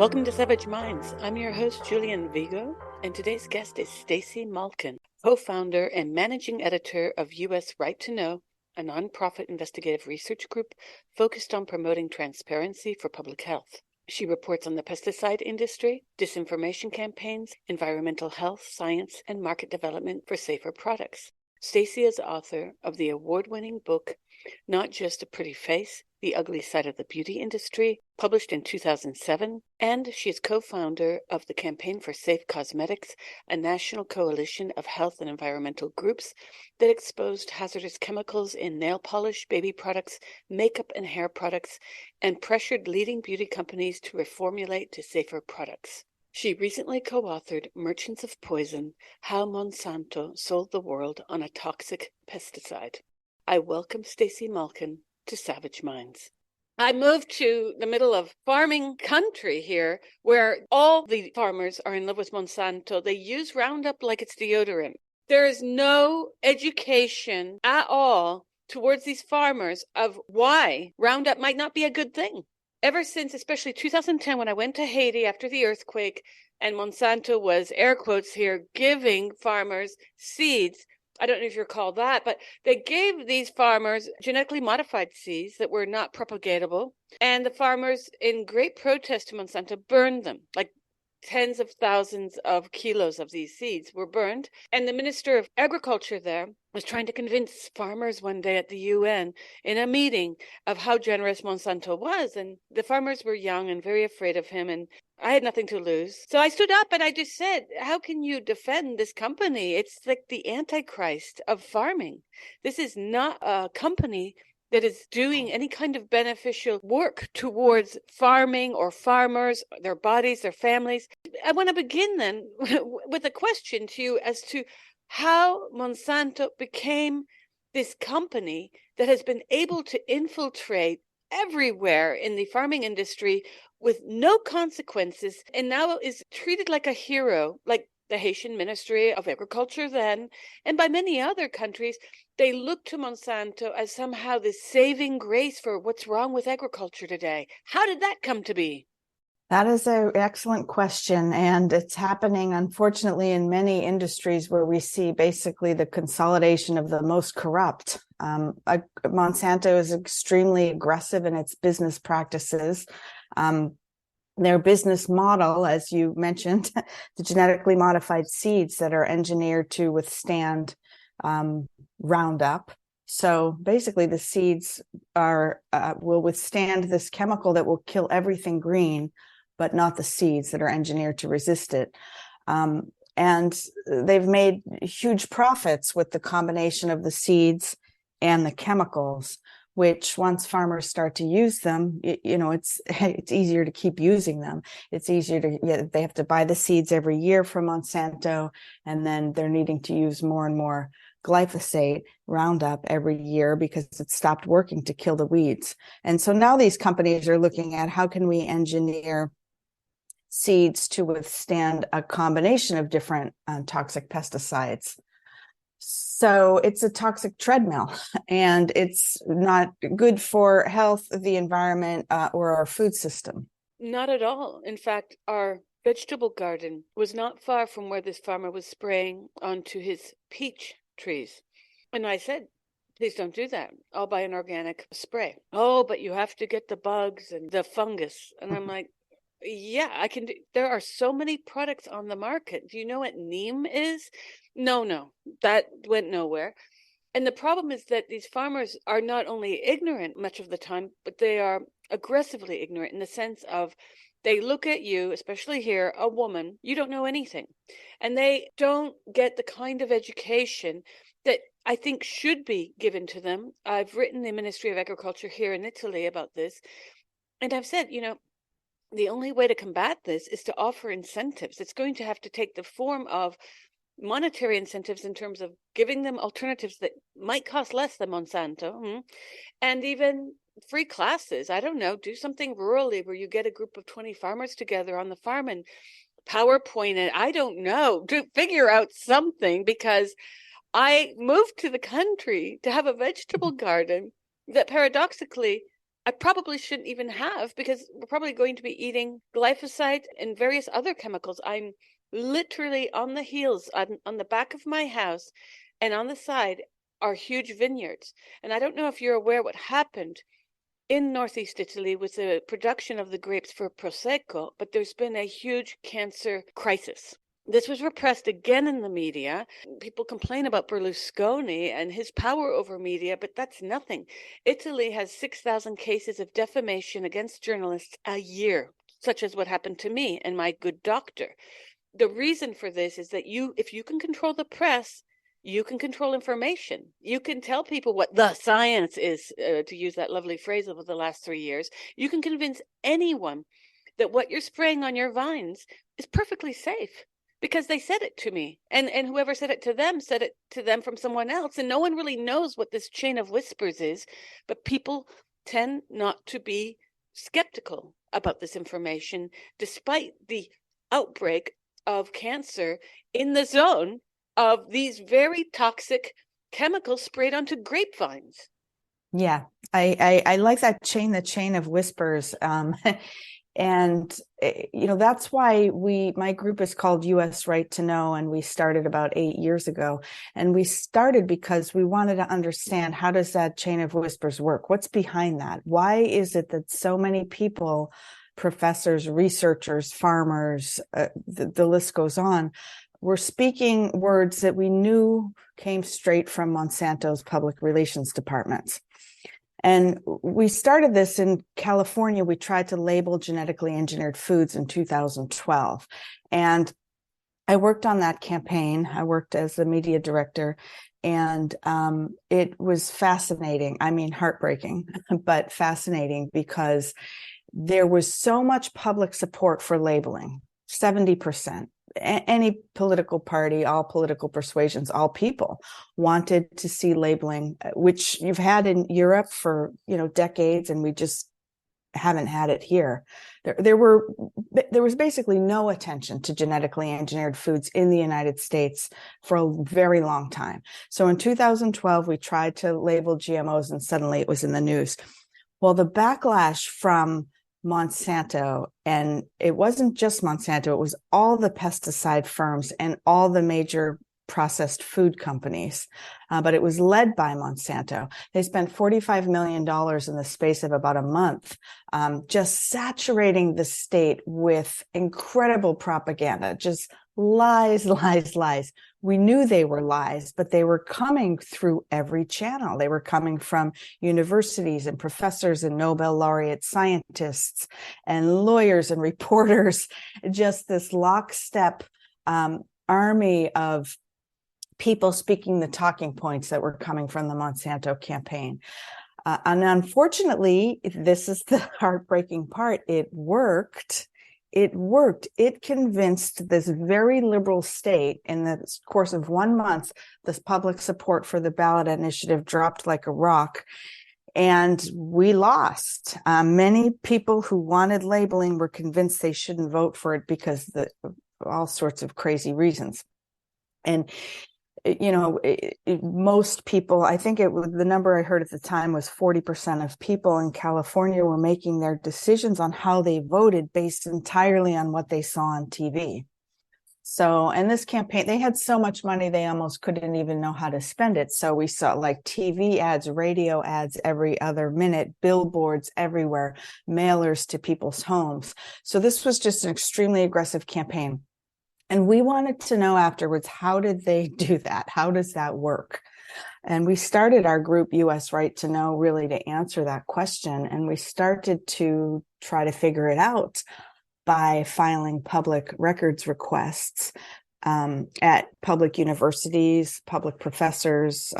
Welcome to Savage Minds. I'm your host, Julian Vigo, and today's guest is Stacy Malkan, co-founder and managing editor of U.S. Right to Know, a nonprofit investigative research group focused on promoting transparency for public health. She reports on the pesticide industry, disinformation campaigns, environmental health, science, and market development for safer products. Stacy is author of the award-winning book, Not Just a Pretty Face, The Ugly Side of the Beauty Industry, published in 2007, and she is co-founder of the Campaign for Safe Cosmetics, a national coalition of health and environmental groups that exposed hazardous chemicals in nail polish, baby products, makeup and hair products, and pressured leading beauty companies to reformulate to safer products. She recently co-authored Merchants of Poison, How Monsanto Sold the World on a Toxic Pesticide. I welcome Stacy Malkan to Savage Minds. I moved to the middle of farming country here, where all the farmers are in love with Monsanto. They use Roundup like it's deodorant. There is no education at all towards these farmers of why Roundup might not be a good thing. Ever since, especially 2010, when I went to Haiti after the earthquake, and Monsanto was, air quotes here, giving farmers seeds. I don't know if you recall that, but they gave these farmers genetically modified seeds that were not propagatable. And the farmers, in great protest to Monsanto, burned them. Like tens of thousands of kilos of these seeds were burned. And the Minister of Agriculture there was trying to convince farmers one day at the UN in a meeting of how generous Monsanto was. And the farmers were young and very afraid of him. And I had nothing to lose. So I stood up and I just said, how can you defend this company? It's like the Antichrist of farming. This is not a company that is doing any kind of beneficial work towards farming or farmers, their bodies, their families. I want to begin then with a question to you as to how Monsanto became this company that has been able to infiltrate everywhere in the farming industry with no consequences, and now is treated like a hero, like the Haitian Ministry of Agriculture then, and by many other countries. They look to Monsanto as somehow this saving grace for what's wrong with agriculture today. How did that come to be? That is an excellent question, and it's happening, unfortunately, in many industries where we see basically the consolidation of the most corrupt. Monsanto is extremely aggressive in its business practices. Their business model, as you mentioned, the genetically modified seeds that are engineered to withstand Roundup. So basically, the seeds will withstand this chemical that will kill everything green, but not the seeds that are engineered to resist it. And they've made huge profits with the combination of the seeds and the chemicals, which once farmers start to use them, it's easier to keep using them. It's easier they have to buy the seeds every year from Monsanto, and then they're needing to use more and more glyphosate, Roundup, every year because it stopped working to kill the weeds. And so now these companies are looking at how can we engineer seeds to withstand a combination of different toxic pesticides. So it's a toxic treadmill, and it's not good for health, the environment, or our food system. Not at all. In fact, our vegetable garden was not far from where this farmer was spraying onto his peach trees. And I said, please don't do that. I'll buy an organic spray. Oh, but you have to get the bugs and the fungus. And I'm like, yeah, I can do. There are so many products on the market. Do you know what neem is? No, that went nowhere. And the problem is that these farmers are not only ignorant much of the time, but they are aggressively ignorant in the sense of they look at you, especially here, a woman, you don't know anything. And they don't get the kind of education that I think should be given to them. I've written the Ministry of Agriculture here in Italy about this. And I've said, the only way to combat this is to offer incentives. It's going to have to take the form of monetary incentives in terms of giving them alternatives that might cost less than Monsanto, and even free classes. I don't know, do something rurally where you get a group of 20 farmers together on the farm and PowerPoint it. I don't know, to figure out something, because I moved to the country to have a vegetable garden that paradoxically I probably shouldn't even have, because we're probably going to be eating glyphosate and various other chemicals. I'm literally on the heels, on the back of my house, and on the side are huge vineyards. And I don't know if you're aware what happened in northeast Italy with the production of the grapes for Prosecco, but there's been a huge cancer crisis. This was repressed again in the media. People complain about Berlusconi and his power over media, but that's nothing. Italy has 6,000 cases of defamation against journalists a year, such as what happened to me and my good doctor. The reason for this is that if you can control the press, you can control information. You can tell people what the science is, to use that lovely phrase over the last 3 years. You can convince anyone that what you're spraying on your vines is perfectly safe, because they said it to me, and whoever said it to them from someone else, and no one really knows what this chain of whispers is, but people tend not to be skeptical about this information, despite the outbreak of cancer in the zone of these very toxic chemicals sprayed onto grapevines. Yeah, I like that chain, the chain of whispers. And, that's why my group is called US Right to Know. And we started about 8 years ago. And we started because we wanted to understand, how does that chain of whispers work? What's behind that? Why is it that so many people, professors, researchers, farmers, the list goes on, were speaking words that we knew came straight from Monsanto's public relations departments? And we started this in California. We tried to label genetically engineered foods in 2012. And I worked on that campaign. I worked as the media director, and it was fascinating. I mean, heartbreaking, but fascinating, because there was so much public support for labeling, 70%. Any political party, all political persuasions, all people wanted to see labeling, which you've had in Europe for, decades, and we just haven't had it here. There was basically no attention to genetically engineered foods in the United States for a very long time. So in 2012, we tried to label GMOs, and suddenly it was in the news. Well, the backlash from Monsanto, and it wasn't just Monsanto, it was all the pesticide firms and all the major processed food companies, but it was led by Monsanto. They spent $45 million in the space of about a month, just saturating the state with incredible propaganda, just lies, lies, lies. We knew they were lies, but they were coming through every channel. They were coming from universities and professors and Nobel laureate scientists and lawyers and reporters, just this lockstep army of people speaking the talking points that were coming from the Monsanto campaign. And unfortunately, this is the heartbreaking part. It worked. It convinced this very liberal state. In the course of 1 month, this public support for the ballot initiative dropped like a rock, and we lost. Many people who wanted labeling were convinced they shouldn't vote for it because of all sorts of crazy reasons. And most people, I think the number I heard at the time was 40% of people in California were making their decisions on how they voted based entirely on what they saw on TV. So, and this campaign, they had so much money, they almost couldn't even know how to spend it. So we saw like TV ads, radio ads every other minute, billboards everywhere, mailers to people's homes. So this was just an extremely aggressive campaign. And we wanted to know afterwards, how did they do that? How does that work? And we started our group, US Right to Know, really to answer that question. And we started to try to figure it out by filing public records requests at public universities, public professors,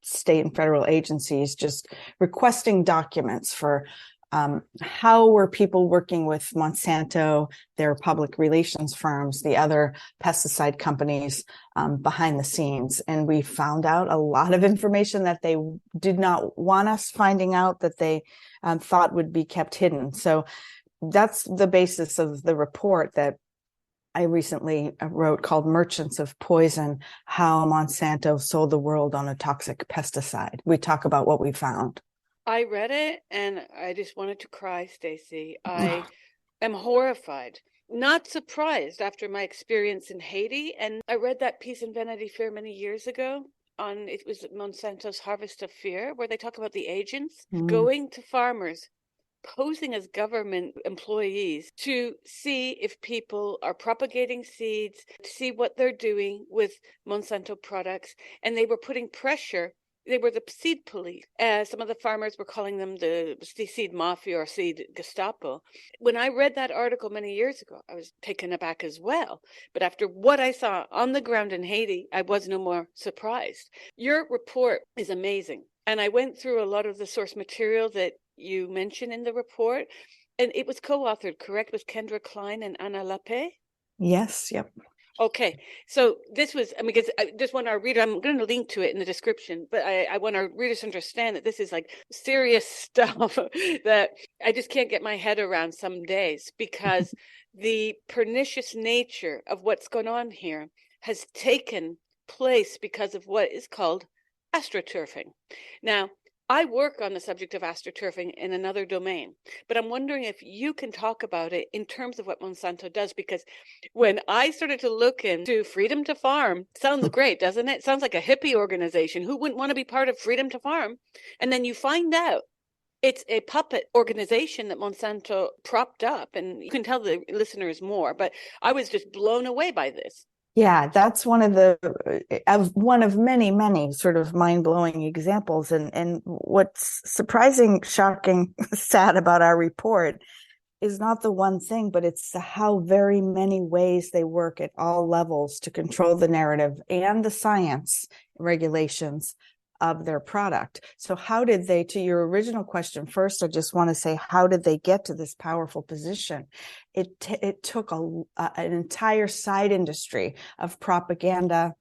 state and federal agencies, just requesting documents for how were people working with Monsanto, their public relations firms, the other pesticide companies behind the scenes. And we found out a lot of information that they did not want us finding out, that they thought would be kept hidden. So that's the basis of the report that I recently wrote, called Merchants of Poison: How Monsanto Sold the World on a Toxic Pesticide. We talk about what we found. I read it and I just wanted to cry, Stacy. I am horrified, not surprised after my experience in Haiti. And I read that piece in Vanity Fair many years ago on, it was Monsanto's Harvest of Fear, where they talk about the agents Mm. going to farmers, posing as government employees to see if people are propagating seeds, to see what they're doing with Monsanto products. And they were putting pressure. They were the seed police. Some of the farmers were calling them the seed mafia or seed Gestapo. When I read that article many years ago, I was taken aback as well. But after what I saw on the ground in Haiti, I was no more surprised. Your report is amazing. And I went through a lot of the source material that you mentioned in the report. And it was co-authored, correct, with Kendra Klein and Anna Lappe? Yes, yep. Okay, so this was, I mean, because I just want our reader, I'm going to link to it in the description, but I want our readers to understand that this is like serious stuff that I just can't get my head around some days, because the pernicious nature of what's going on here has taken place because of what is called astroturfing. Now, I work on the subject of astroturfing in another domain, but I'm wondering if you can talk about it in terms of what Monsanto does, because when I started to look into Freedom to Farm, sounds great, doesn't it? Sounds like a hippie organization. Who wouldn't want to be part of Freedom to Farm? And then you find out it's a puppet organization that Monsanto propped up, and you can tell the listeners more, but I was just blown away by this. Yeah, that's one of many, many sort of mind-blowing examples. And what's surprising, shocking, sad about our report is not the one thing, but it's how very many ways they work at all levels to control the narrative and the science regulations of their product. So how did they, to your original question, first, I just want to say, how did they get to this powerful position? It took an entire side industry of propaganda,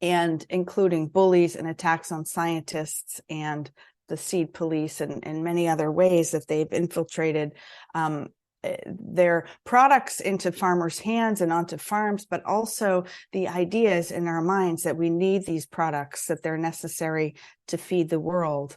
and including bullies and attacks on scientists and the seed police and many other ways that they've infiltrated their products into farmers' hands and onto farms, but also the ideas in our minds that we need these products, that they're necessary to feed the world,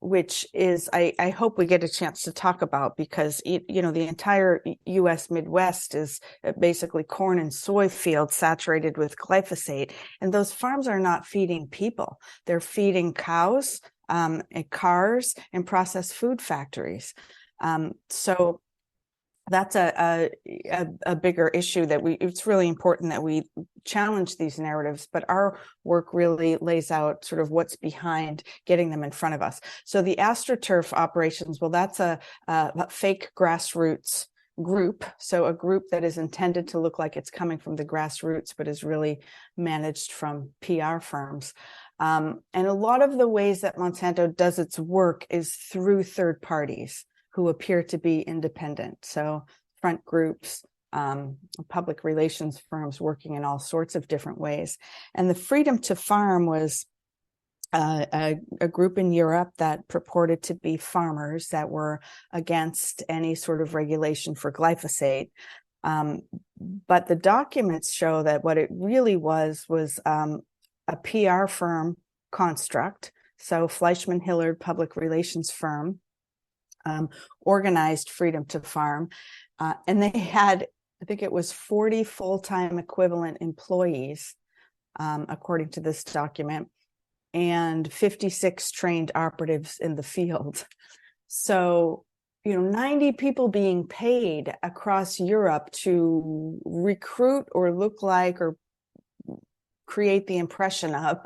which is, I hope we get a chance to talk about, because, you know, the entire U.S. Midwest is basically corn and soy fields saturated with glyphosate. And those farms are not feeding people. They're feeding cows, and cars, and processed food factories. So that's a bigger issue that it's really important that we challenge these narratives, but our work really lays out sort of what's behind getting them in front of us. So the AstroTurf operations, well, that's a fake grassroots group. So a group that is intended to look like it's coming from the grassroots, but is really managed from PR firms. And a lot of the ways that Monsanto does its work is through third parties who appear to be independent. So front groups, public relations firms working in all sorts of different ways. And the Freedom to Farm was a group in Europe that purported to be farmers that were against any sort of regulation for glyphosate. But the documents show that what it really was a PR firm construct. So Fleischmann Hillard public relations firm organized Freedom to Farm. And they had, I think it was 40 full-time equivalent employees, according to this document, and 56 trained operatives in the field. So, 90 people being paid across Europe to recruit or look like or create the impression of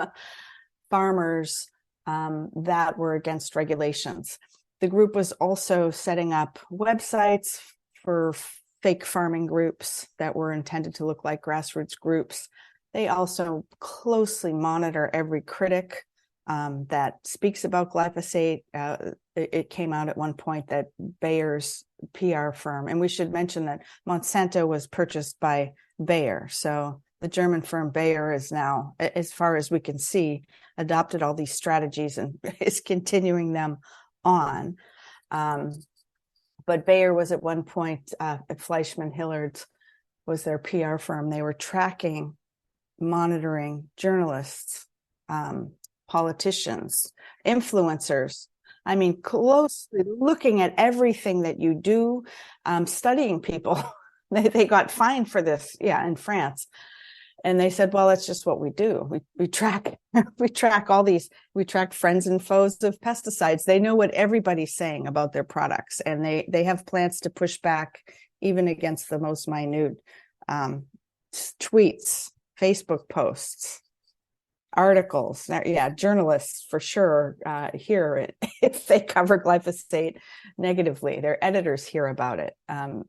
farmers that were against regulations. The group was also setting up websites for fake farming groups that were intended to look like grassroots groups. They also closely monitor every critic that speaks about glyphosate. It came out at one point that Bayer's PR firm, and we should mention that Monsanto was purchased by Bayer. So the German firm Bayer is now, as far as we can see, adopted all these strategies and is continuing them on. But Bayer was at one point, at Fleischmann Hillard was their PR firm. They were tracking, monitoring journalists, politicians, influencers. I mean, closely looking at everything that you do, studying people. They got fined for this, in France. And they said, well, that's just what we do. We track we track friends and foes of pesticides. They know what everybody's saying about their products, and they have plans to push back even against the most minute tweets, Facebook posts, articles. Journalists for sure hear if they cover glyphosate negatively. Their editors hear about it.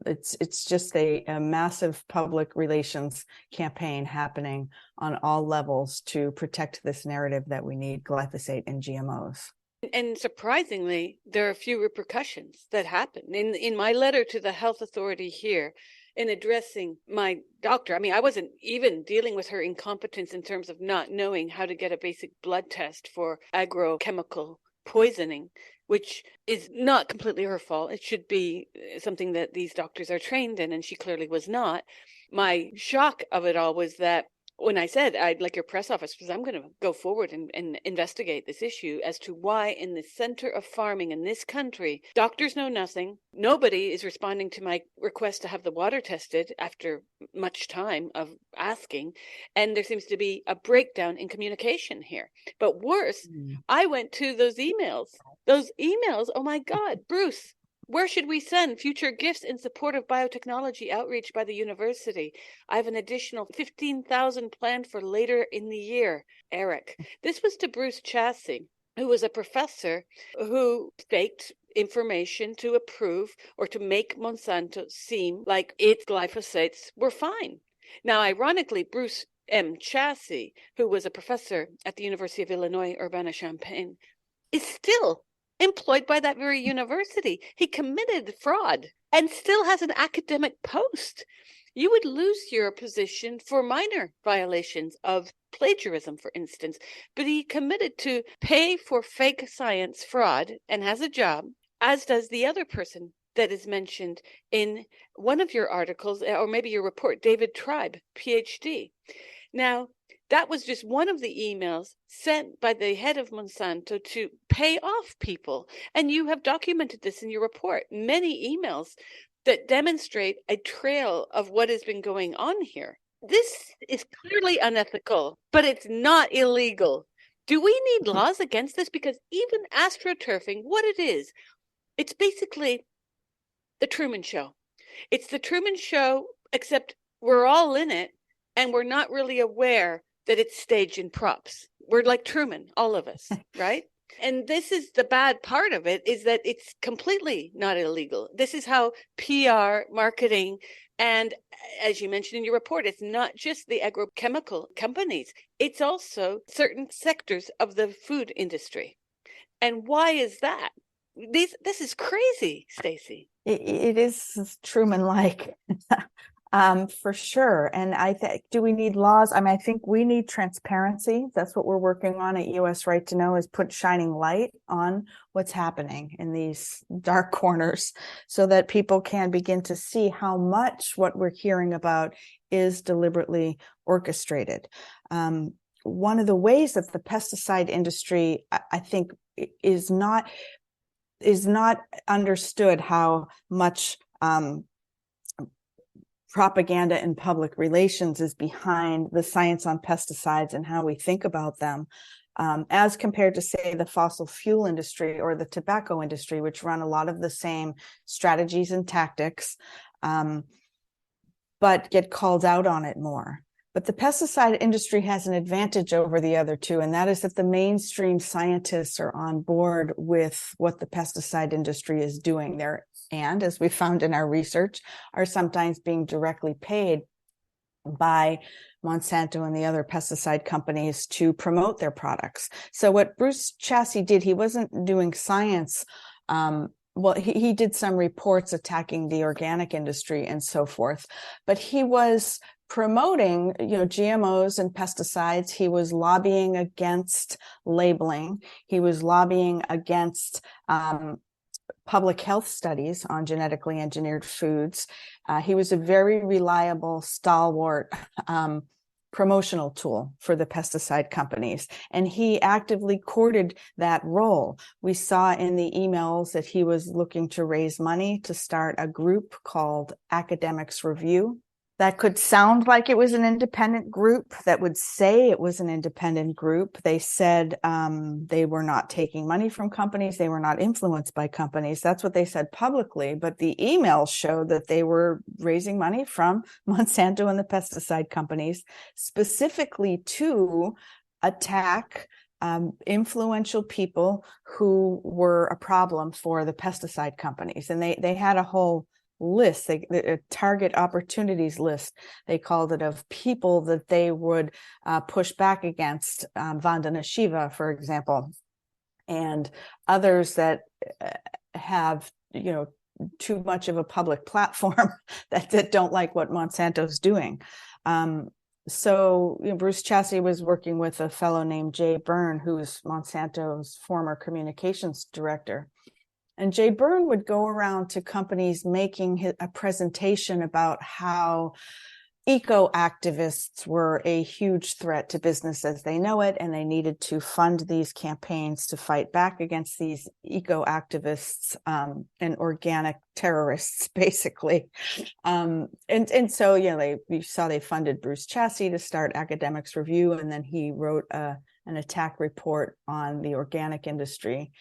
It's just a massive public relations campaign happening on all levels to protect this narrative that we need glyphosate and GMOs. And surprisingly, there are few repercussions that happen. In my letter to the health authority here, in addressing my doctor, I mean, I wasn't even dealing with her incompetence in terms of not knowing how to get a basic blood test for agrochemical poisoning, which is not completely her fault. It should be something that these doctors are trained in, and she clearly was not. My shock of it all was that when I said I'd like your press office, because I'm going to go forward and investigate this issue as to why in the center of farming in this country, doctors know nothing. Nobody is responding to my request to have the water tested after much time of asking. And there seems to be a breakdown in communication here. But worse, I went to those emails. Oh my God, Bruce, where should we send future gifts in support of biotechnology outreach by the university? I have an additional 15,000 planned for later in the year. Eric. This was to Bruce Chassey, who was a professor who faked information to approve or to make Monsanto seem like its glyphosates were fine. Now, ironically, Bruce M. Chassey, who was a professor at the University of Illinois, Urbana-Champaign, is still employed by that very university. He committed fraud and still has an academic post. You would lose your position for minor violations of plagiarism, for instance, but he committed to pay for fake science fraud and has a job, as does the other person that is mentioned in one of your articles, or maybe your report, David Tribe, PhD. Now, that was just one of the emails sent by the head of Monsanto to pay off people. And you have documented this in your report, many emails that demonstrate a trail of what has been going on here. This is clearly unethical, but it's not illegal. Do we need laws against this? Because even astroturfing, what it is, it's basically the Truman Show. It's the Truman Show, except we're all in it and we're not really aware that it's staged in props. We're like Truman, all of us, right? And this is the bad part of it, is that it's completely not illegal. This is how PR, marketing, and as you mentioned in your report, it's not just the agrochemical companies, it's also certain sectors of the food industry. And why is that? This is crazy, Stacy. It is Truman-like. For sure. And I think, do we need laws? I mean, I think we need transparency. That's what we're working on at US Right to Know, is put shining light on what's happening in these dark corners so that people can begin to see how much what we're hearing about is deliberately orchestrated. One of the ways that the pesticide industry, I think, is not understood how much propaganda and public relations is behind the science on pesticides and how we think about them, as compared to, say, the fossil fuel industry or the tobacco industry, which run a lot of the same strategies and tactics, but get called out on it more. But the pesticide industry has an advantage over the other two, and that is that the mainstream scientists are on board with what the pesticide industry is doing there. And as we found in our research, are sometimes being directly paid by Monsanto and the other pesticide companies to promote their products. So what Bruce Chassey did, he wasn't doing science. Well, he did some reports attacking the organic industry and so forth, but he was promoting, GMOs and pesticides. He was lobbying against labeling. He was lobbying against public health studies on genetically engineered foods. He was a very reliable, stalwart promotional tool for the pesticide companies. And he actively courted that role. We saw in the emails that he was looking to raise money to start a group called Academics Review. That could sound like it was an independent group, that would say it was an independent group. They said they were not taking money from companies. They were not influenced by companies. That's what they said publicly. But the emails showed that they were raising money from Monsanto and the pesticide companies, specifically to attack influential people who were a problem for the pesticide companies. And they had a whole list, a target opportunities list, they called it, of people that they would push back against, Vandana Shiva, for example, and others that have, too much of a public platform that don't like what Monsanto's doing. So Bruce Chasse was working with a fellow named Jay Byrne, who's Monsanto's former communications director. And Jay Byrne would go around to companies making a presentation about how eco-activists were a huge threat to business as they know it, and they needed to fund these campaigns to fight back against these eco-activists and organic terrorists, basically. And so, you saw they funded Bruce Chasse to start Academics Review, and then he wrote an attack report on the organic industry.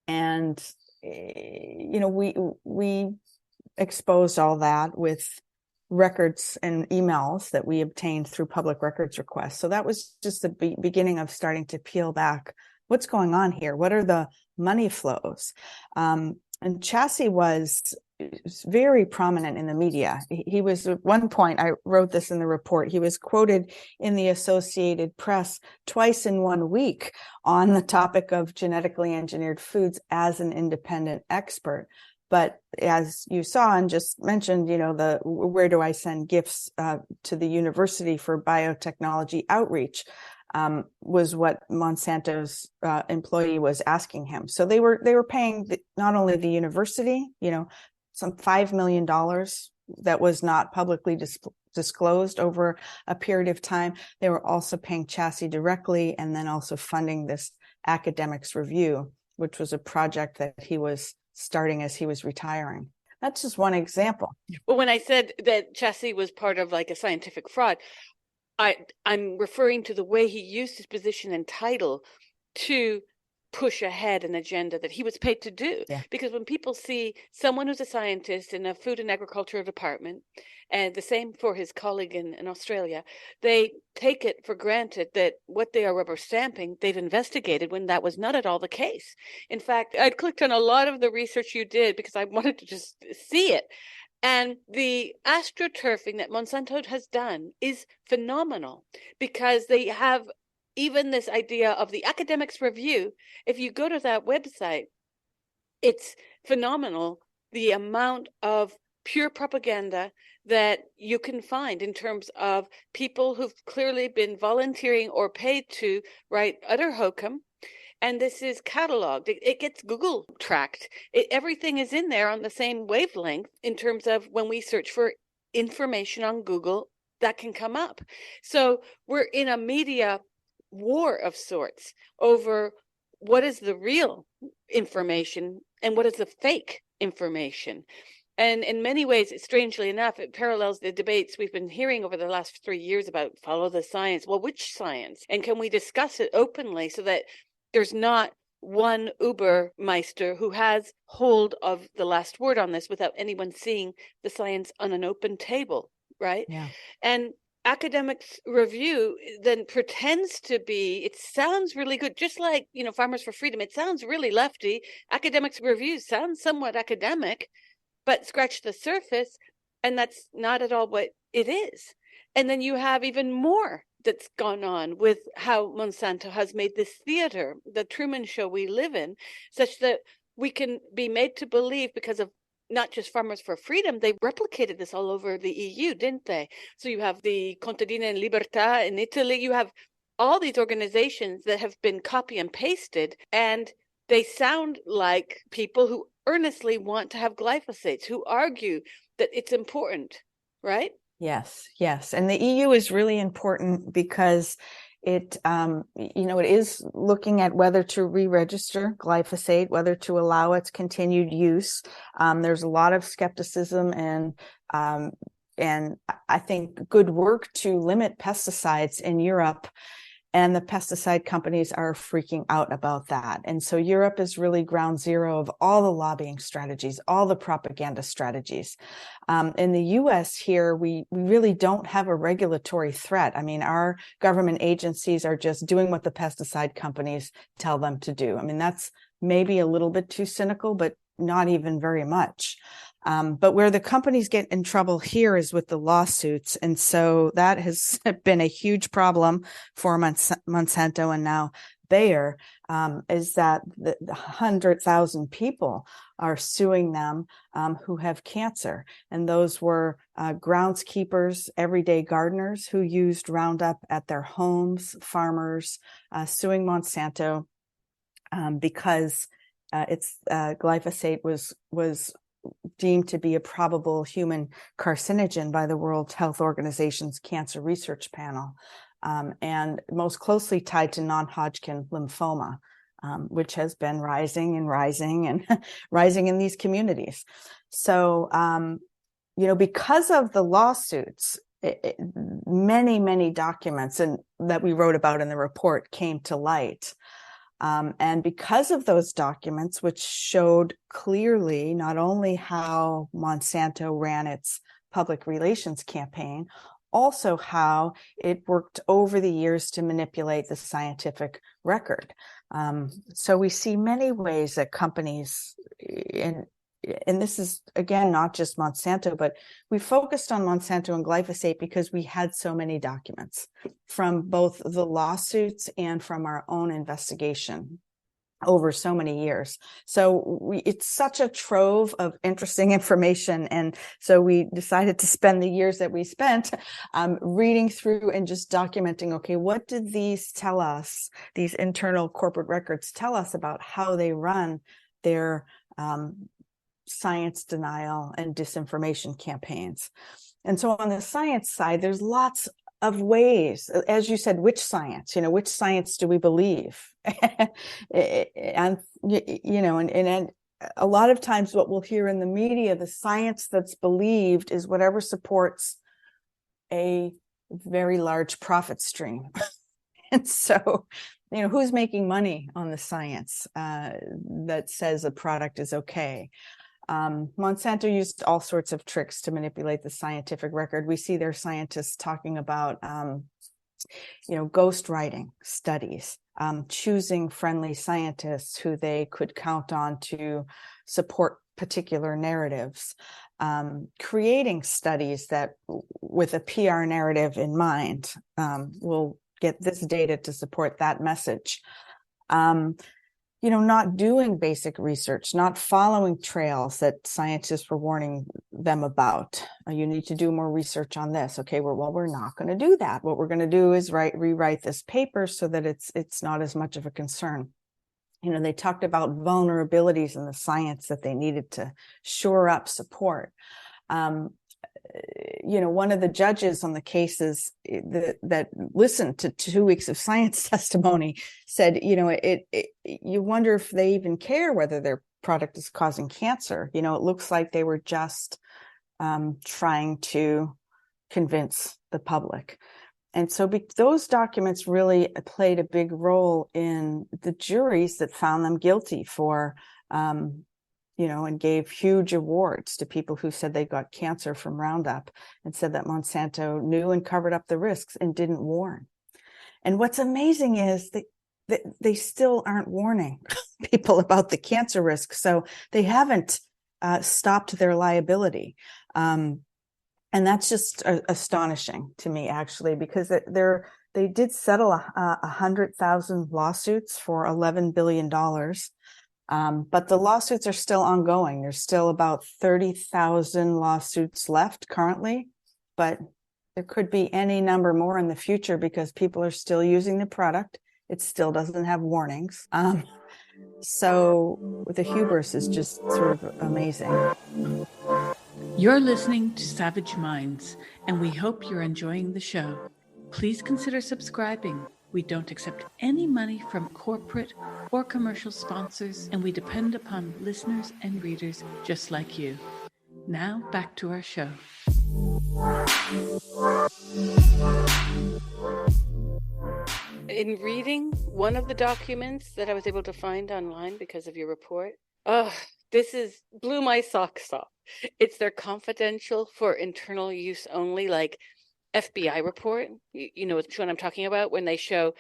And we exposed all that with records and emails that we obtained through public records requests. So that was just the beginning of starting to peel back what's going on here. What are the money flows? And Chasse was very prominent in the media. He was, at one point, I wrote this in the report, he was quoted in the Associated Press twice in 1 week on the topic of genetically engineered foods as an independent expert. But as you saw and just mentioned, the where do I send gifts to the university for biotechnology outreach was what Monsanto's employee was asking him. So they were paying not only the university, some $5 million that was not publicly disclosed over a period of time. They were also paying Chasse directly, and then also funding this Academics Review, which was a project that he was starting as he was retiring. That's just one example. Well, when I said that Chasse was part of like a scientific fraud, I'm referring to the way he used his position and title to push ahead an agenda that he was paid to do. Yeah. Because when people see someone who's a scientist in a food and agriculture department, and the same for his colleague in Australia, they take it for granted that what they are rubber stamping, they've investigated, when that was not at all the case. In fact, I clicked on a lot of the research you did because I wanted to just see it. And the astroturfing that Monsanto has done is phenomenal, because they have even this idea of the Academics Review. If you go to that website, it's phenomenal, the amount of pure propaganda that you can find in terms of people who've clearly been volunteering or paid to write utter hokum. And this is cataloged. It gets Google tracked. Everything is in there on the same wavelength in terms of when we search for information on Google, that can come up. So we're in a media war of sorts over what is the real information and what is the fake information. And in many ways, strangely enough, it parallels the debates we've been hearing over the last 3 years about follow the science. Well, which science? And can we discuss it openly so that there's not one Ubermeister who has hold of the last word on this without anyone seeing the science on an open table, right? Yeah. And Academics Review then pretends to be, it sounds really good, just like, Farmers for Freedom. It sounds really lefty. Academics Review sounds somewhat academic, but scratch the surface, and that's not at all what it is. And then you have even more that's gone on with how Monsanto has made this theater, the Truman Show we live in, such that we can be made to believe, because of not just Farmers for Freedom, they replicated this all over the EU, didn't they? So you have the Contadina in Libertà in Italy, you have all these organizations that have been copy and pasted, and they sound like people who earnestly want to have glyphosates, who argue that it's important, right? Yes, yes. And the EU is really important because it, it is looking at whether to re-register glyphosate, whether to allow its continued use. There's a lot of skepticism and I think good work to limit pesticides in Europe. And the pesticide companies are freaking out about that. And so Europe is really ground zero of all the lobbying strategies, all the propaganda strategies. In the US here, we really don't have a regulatory threat. I mean, our government agencies are just doing what the pesticide companies tell them to do. I mean, that's maybe a little bit too cynical, but not even very much. But where the companies get in trouble here is with the lawsuits. And so that has been a huge problem for Monsanto and now Bayer, is that the 100,000 people are suing them who have cancer. And those were groundskeepers, everyday gardeners who used Roundup at their homes, farmers suing Monsanto because its glyphosate was deemed to be a probable human carcinogen by the World Health Organization's Cancer Research Panel, and most closely tied to non-Hodgkin lymphoma, which has been rising and rising and rising in these communities. So, because of the lawsuits, many documents that we wrote about in the report came to light. And because of those documents, which showed clearly not only how Monsanto ran its public relations campaign, also how it worked over the years to manipulate the scientific record. So we see many ways that companies, and this is, again, not just Monsanto, but we focused on Monsanto and glyphosate because we had so many documents from both the lawsuits and from our own investigation over so many years. So it's such a trove of interesting information. And so we decided to spend the years that we spent reading through and just documenting, okay, what did these tell us, these internal corporate records tell us about how they run their science denial and disinformation campaigns. And so on the science side, there's lots of ways, as you said, which science do we believe? And a lot of times what we'll hear in the media, the science that's believed is whatever supports a very large profit stream. And so, who's making money on the science that says a product is okay? Monsanto used all sorts of tricks to manipulate the scientific record. We see their scientists talking about, ghostwriting studies, choosing friendly scientists who they could count on to support particular narratives, creating studies that, with a PR narrative in mind, will get this data to support that message. Not doing basic research, not following trails that scientists were warning them about. You need to do more research on this. Okay, we're not going to do that. What we're going to do is rewrite this paper so that it's not as much of a concern. They talked about vulnerabilities in the science that they needed to shore up support. One of the judges on the cases that listened to 2 weeks of science testimony said, you wonder if they even care whether their product is causing cancer. It looks like they were just trying to convince the public. And so those documents really played a big role in the juries that found them guilty for and gave huge awards to people who said they got cancer from Roundup and said that Monsanto knew and covered up the risks and didn't warn. And what's amazing is that they still aren't warning people about the cancer risk. So they haven't stopped their liability. And that's just astonishing to me, actually, because they did settle 100,000 lawsuits for $11 billion. But the lawsuits are still ongoing. There's still about 30,000 lawsuits left currently, but there could be any number more in the future because people are still using the product. It still doesn't have warnings. So the hubris is just sort of amazing. You're listening to Savage Minds, and we hope you're enjoying the show. Please consider subscribing. We don't accept any money from corporate or commercial sponsors, and we depend upon listeners and readers just like you. Now, back to our show. In reading one of the documents that I was able to find online because of your report, this blew my socks off. It's their confidential for internal use only, like FBI report. You know which one I'm talking about, when they show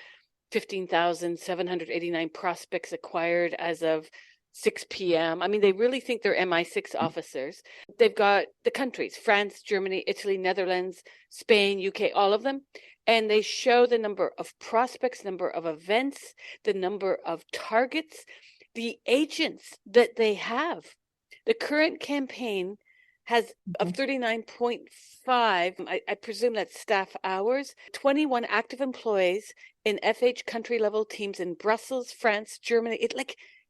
15,789 prospects acquired as of 6 p.m. I mean, they really think they're MI6 officers. They've got the countries: France, Germany, Italy, Netherlands, Spain, UK, all of them. And they show the number of prospects, number of events, the number of targets, the agents that they have. The current campaign has of 39.5, I presume that's staff hours, 21 active employees in FH country level teams in Brussels, France, Germany.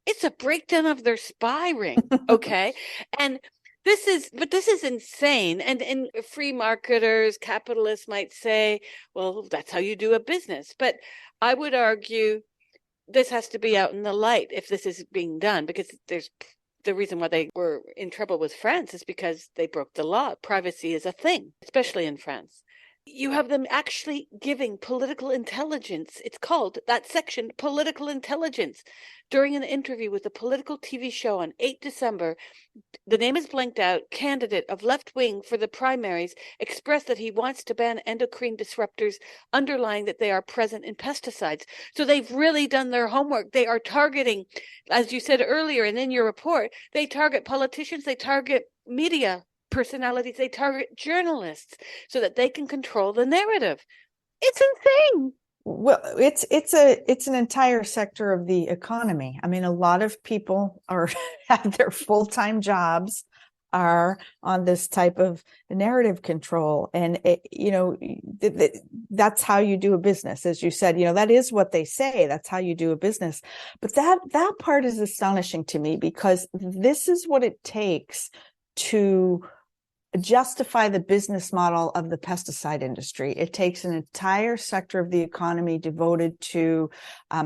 It's a breakdown of their spy ring. Okay. And this is insane. And free marketers, capitalists might say, well, that's how you do a business. But I would argue this has to be out in the light if this is being done, because the reason why they were in trouble with France is because they broke the law. Privacy is a thing, especially in France. You have them actually giving political intelligence. It's called, that section, political intelligence. During an interview with a political TV show on 8 December, the name is blanked out, candidate of left wing for the primaries expressed that he wants to ban endocrine disruptors, underlying that they are present in pesticides. So they've really done their homework. They are targeting, as you said earlier and in your report, they target politicians, they target media personalities, they target journalists so that they can control the narrative. It's insane. Well, it's an entire sector of the economy. I mean, a lot of people have their full-time jobs are on this type of narrative control, and that's how you do a business. As you said, that is what they say. That's how you do a business. But that part is astonishing to me, because this is what it takes to justify the business model of the pesticide industry. It takes an entire sector of the economy devoted to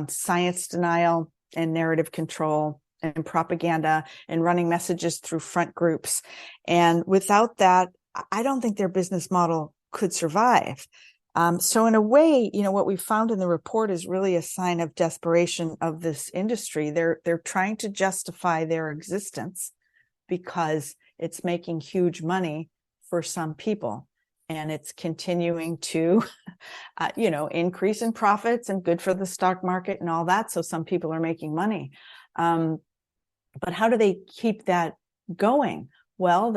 science denial and narrative control and propaganda and running messages through front groups. And without that, I don't think their business model could survive. So in a way, what we found in the report is really a sign of desperation of this industry. They're trying to justify their existence because it's making huge money for some people, and it's continuing to, increase in profits and good for the stock market and all that. So some people are making money. But how do they keep that going? Well,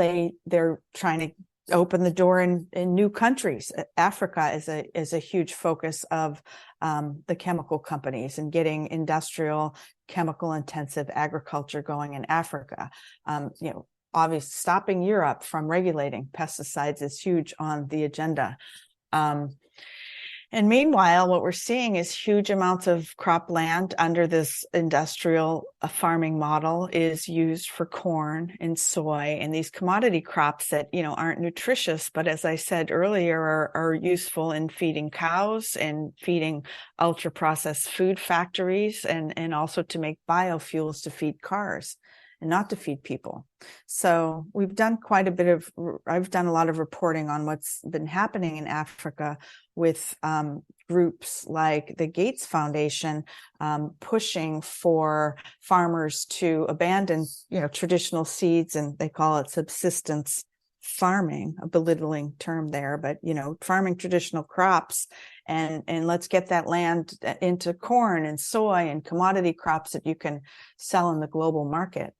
they're trying to open the door in new countries. Africa is a huge focus of the chemical companies, and getting industrial, chemical intensive agriculture going in Africa. Obviously, stopping Europe from regulating pesticides is huge on the agenda. And meanwhile, what we're seeing is huge amounts of cropland under this industrial farming model is used for corn and soy and these commodity crops that, aren't nutritious, but as I said earlier, are useful in feeding cows and feeding ultra processed food factories, and also to make biofuels to feed cars and not to feed people. So I've done a lot of reporting on what's been happening in Africa with groups like the Gates Foundation pushing for farmers to abandon, traditional seeds, and they call it subsistence farming, a belittling term there, but farming traditional crops, and let's get that land into corn and soy and commodity crops that you can sell in the global market.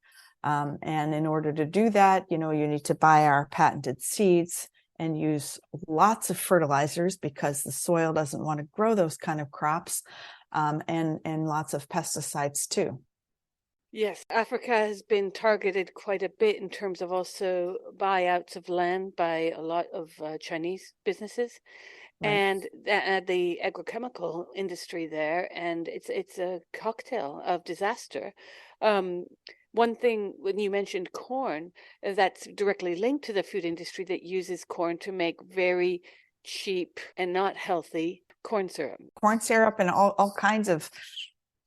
And in order to do that, you need to buy our patented seeds and use lots of fertilizers, because the soil doesn't want to grow those kind of crops, and lots of pesticides too. Yes, Africa has been targeted quite a bit in terms of also buyouts of land by a lot of Chinese businesses. Right. And the agrochemical industry there, and it's a cocktail of disaster. one thing when you mentioned corn, that's directly linked to the food industry that uses corn to make very cheap and not healthy corn syrup. Corn syrup and all kinds of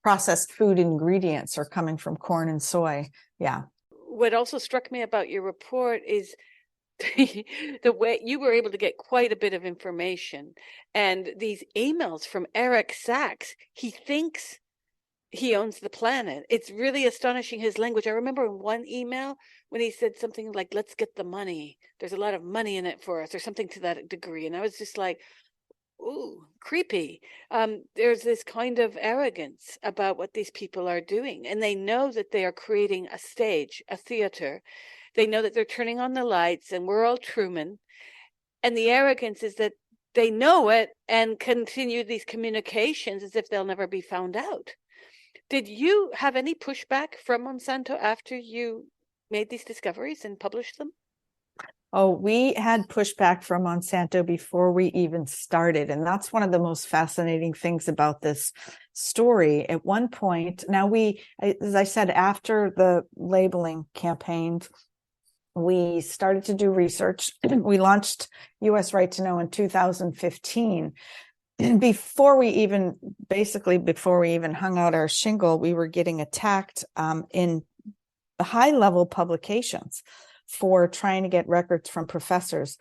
processed food ingredients are coming from corn and soy. Yeah. What also struck me about your report is the way you were able to get quite a bit of information, and these emails from Eric Sachs, he thinks he owns the planet. It's really astonishing, his language. I remember in one email when he said something like, let's get the money, there's a lot of money in it for us, or something to that degree, and I was just like, ooh, creepy. There's this kind of arrogance about what these people are doing, and they know that they are creating a stage, a theater. They know that they're turning on the lights and we're all Truman. And the arrogance is that they know it and continue these communications as if they'll never be found out. Did you have any pushback from Monsanto after you made these discoveries and published them? Oh, we had pushback from Monsanto before we even started. And that's one of the most fascinating things about this story. At one point, now as I said, after the labeling campaigns, we started to do research. We launched US Right to Know in 2015. Before we even hung out our shingle, we were getting attacked in high-level publications for trying to get records from professors.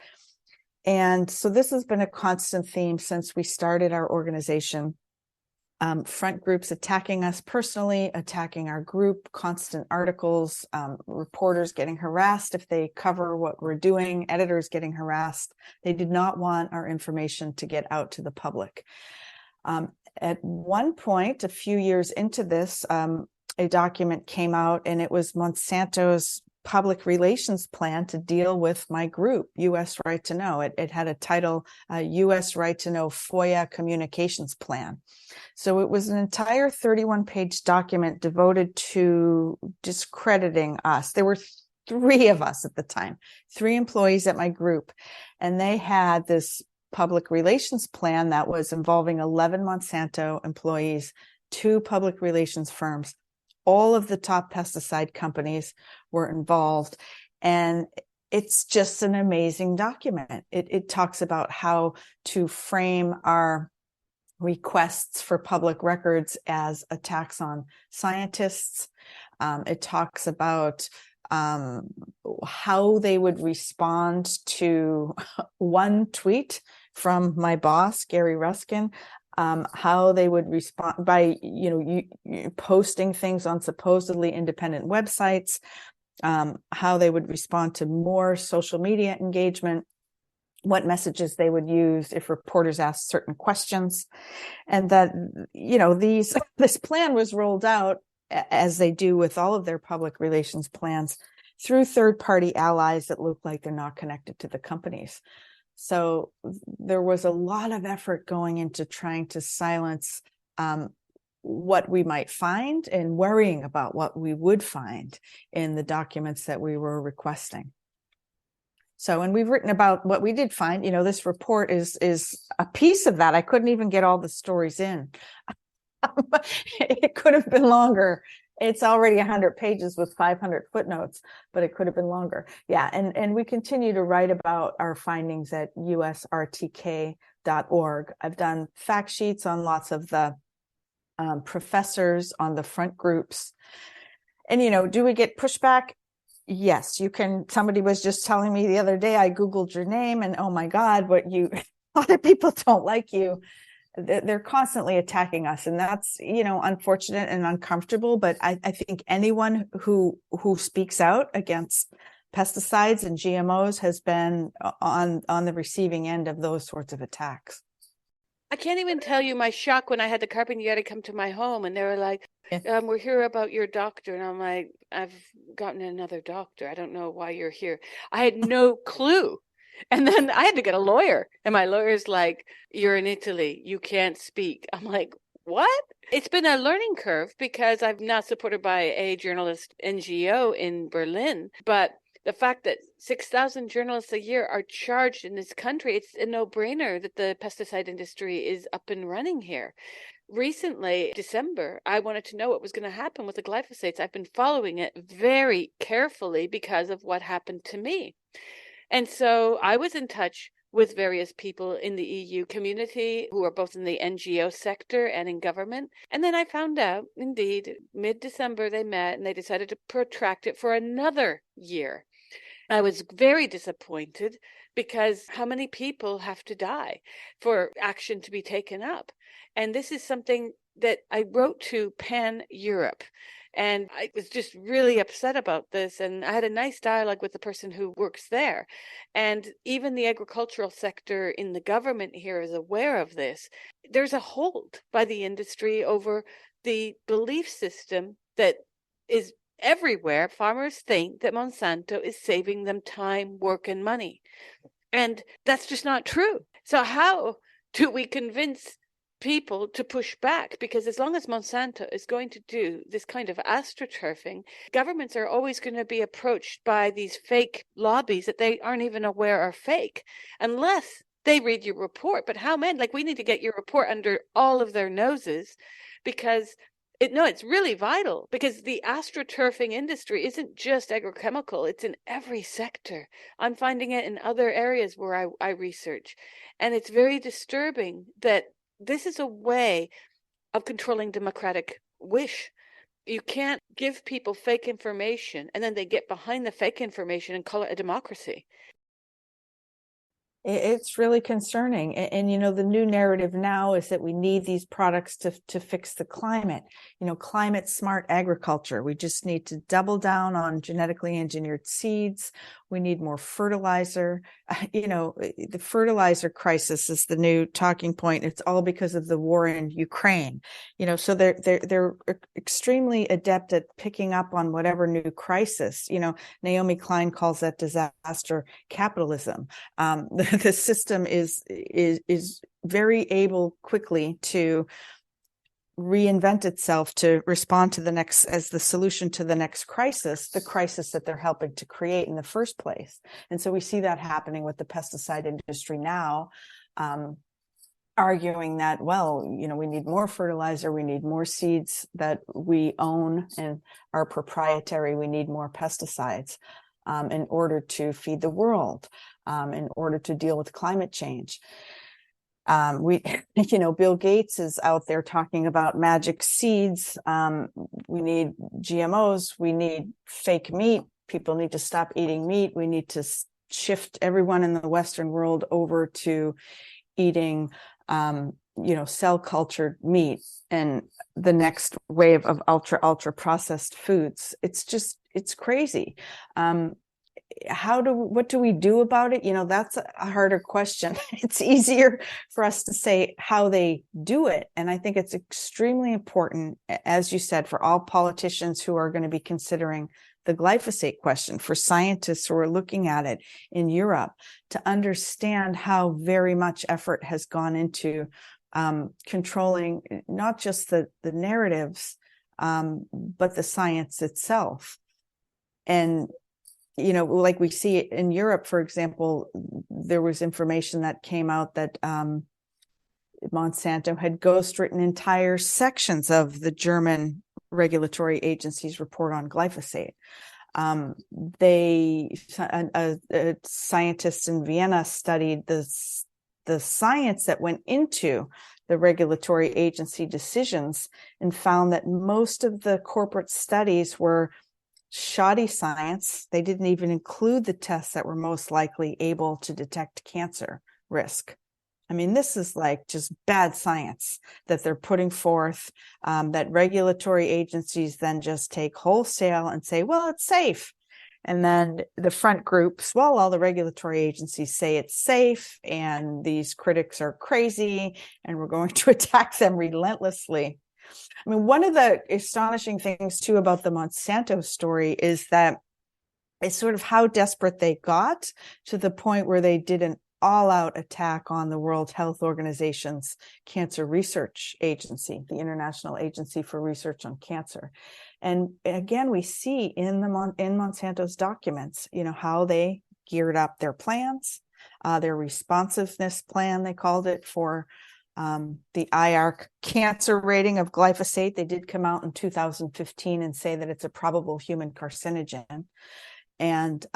And so this has been a constant theme since we started our organization. Front groups attacking us personally, attacking our group, constant articles, reporters getting harassed if they cover what we're doing, editors getting harassed. They did not want our information to get out to the public. At one point, a few years into this, a document came out, and it was Monsanto's public relations plan to deal with my group, US Right to Know. It had a title, US Right to Know FOIA Communications Plan. So it was an entire 31-page document devoted to discrediting us. There were 3 of us at the time, 3 employees at my group, and they had this public relations plan that was involving 11 Monsanto employees, 2 public relations firms. All of the top pesticide companies were involved. And it's just an amazing document. It talks about how to frame our requests for public records as attacks on scientists. It talks about how they would respond to one tweet from my boss, Gary Ruskin, how they would respond by, posting things on supposedly independent websites, how they would respond to more social media engagement, what messages they would use if reporters asked certain questions. And that, this plan was rolled out, as they do with all of their public relations plans, through third-party allies that look like they're not connected to the companies. So there was a lot of effort going into trying to silence what we might find and worrying about what we would find in the documents that we were requesting. So, and we've written about what we did find. This report is a piece of that. I couldn't even get all the stories in. It could have been longer. It's already 100 pages with 500 footnotes, but it could have been longer. Yeah, and we continue to write about our findings at usrtk.org. I've done fact sheets on lots of the professors, on the front groups. And, do we get pushback? Yes, you can. Somebody was just telling me the other day, I Googled your name and oh my God, other people don't like you. They're constantly attacking us, and that's, unfortunate and uncomfortable. But I think anyone who speaks out against pesticides and GMOs has been on the receiving end of those sorts of attacks. I can't even tell you my shock when I had the carpenter to come to my home, and they were like, we're here about your doctor. And I'm like, I've gotten another doctor. I don't know why you're here. I had no clue. And then I had to get a lawyer. And my lawyer's like, you're in Italy. You can't speak. I'm like, what? It's been a learning curve because I'm now supported by a journalist NGO in Berlin. But the fact that 6,000 journalists a year are charged in this country, it's a no-brainer that the pesticide industry is up and running here. Recently, December, I wanted to know what was going to happen with the glyphosates. I've been following it very carefully because of what happened to me. And so I was in touch with various people in the EU community who are both in the NGO sector and in government. And then I found out, indeed, mid-December they met and they decided to protract it for another year. I was very disappointed because how many people have to die for action to be taken up? And this is something that I wrote to Pan Europe. And I was just really upset about this. And I had a nice dialogue with the person who works there. And even the agricultural sector in the government here is aware of this. There's a hold by the industry over the belief system that is everywhere. Farmers think that Monsanto is saving them time, work, and money. And that's just not true. So how do we convince people to push back? Because as long as Monsanto is going to do this kind of astroturfing, governments are always going to be approached by these fake lobbies that they aren't even aware are fake, unless they read your report. But how many? Like, we need to get your report under all of their noses, because it's really vital, because the astroturfing industry isn't just agrochemical, it's in every sector. I'm finding it in other areas where I research. And it's very disturbing that this is a way of controlling democratic wish. You can't give people fake information and then they get behind the fake information and call it a democracy. It's really concerning. And, the new narrative now is that we need these products to fix the climate, climate smart agriculture. We just need to double down on genetically engineered seeds. We need more fertilizer. The fertilizer crisis is the new talking point. It's all because of the war in Ukraine. So they're extremely adept at picking up on whatever new crisis. Naomi Klein calls that disaster capitalism. The system is very able quickly to reinvent itself to respond to the next, as the solution to the next crisis, the crisis that they're helping to create in the first place. And so we see that happening with the pesticide industry now, arguing that, we need more fertilizer, we need more seeds that we own and are proprietary, we need more pesticides in order to feed the world, in order to deal with climate change. Bill Gates is out there talking about magic seeds. We need GMOs. We need fake meat. People need to stop eating meat. We need to shift everyone in the Western world over to eating, cell cultured meat and the next wave of ultra processed foods. It's crazy. What do we do about it? That's a harder question. It's easier for us to say how they do it. And I think it's extremely important, as you said, for all politicians who are going to be considering the glyphosate question, for scientists who are looking at it in Europe, to understand how very much effort has gone into controlling not just the narratives, but the science itself. And like we see in Europe, for example, there was information that came out that Monsanto had ghostwritten entire sections of the German regulatory agency's report on glyphosate. A scientist in Vienna studied the science that went into the regulatory agency decisions and found that most of the corporate studies were shoddy science. They didn't even include the tests that were most likely able to detect cancer risk. I mean, this is like just bad science that they're putting forth, that regulatory agencies then just take wholesale and say, well, it's safe. And then the front groups, all the regulatory agencies say it's safe and these critics are crazy and we're going to attack them relentlessly. I mean, one of the astonishing things, too, about the Monsanto story is that it's sort of how desperate they got to the point where they did an all-out attack on the World Health Organization's Cancer Research Agency, the International Agency for Research on Cancer. And again, we see in Monsanto's documents, how they geared up their plans, their responsiveness plan, they called it, for the IARC cancer rating of glyphosate. They did come out in 2015 and say that it's a probable human carcinogen. And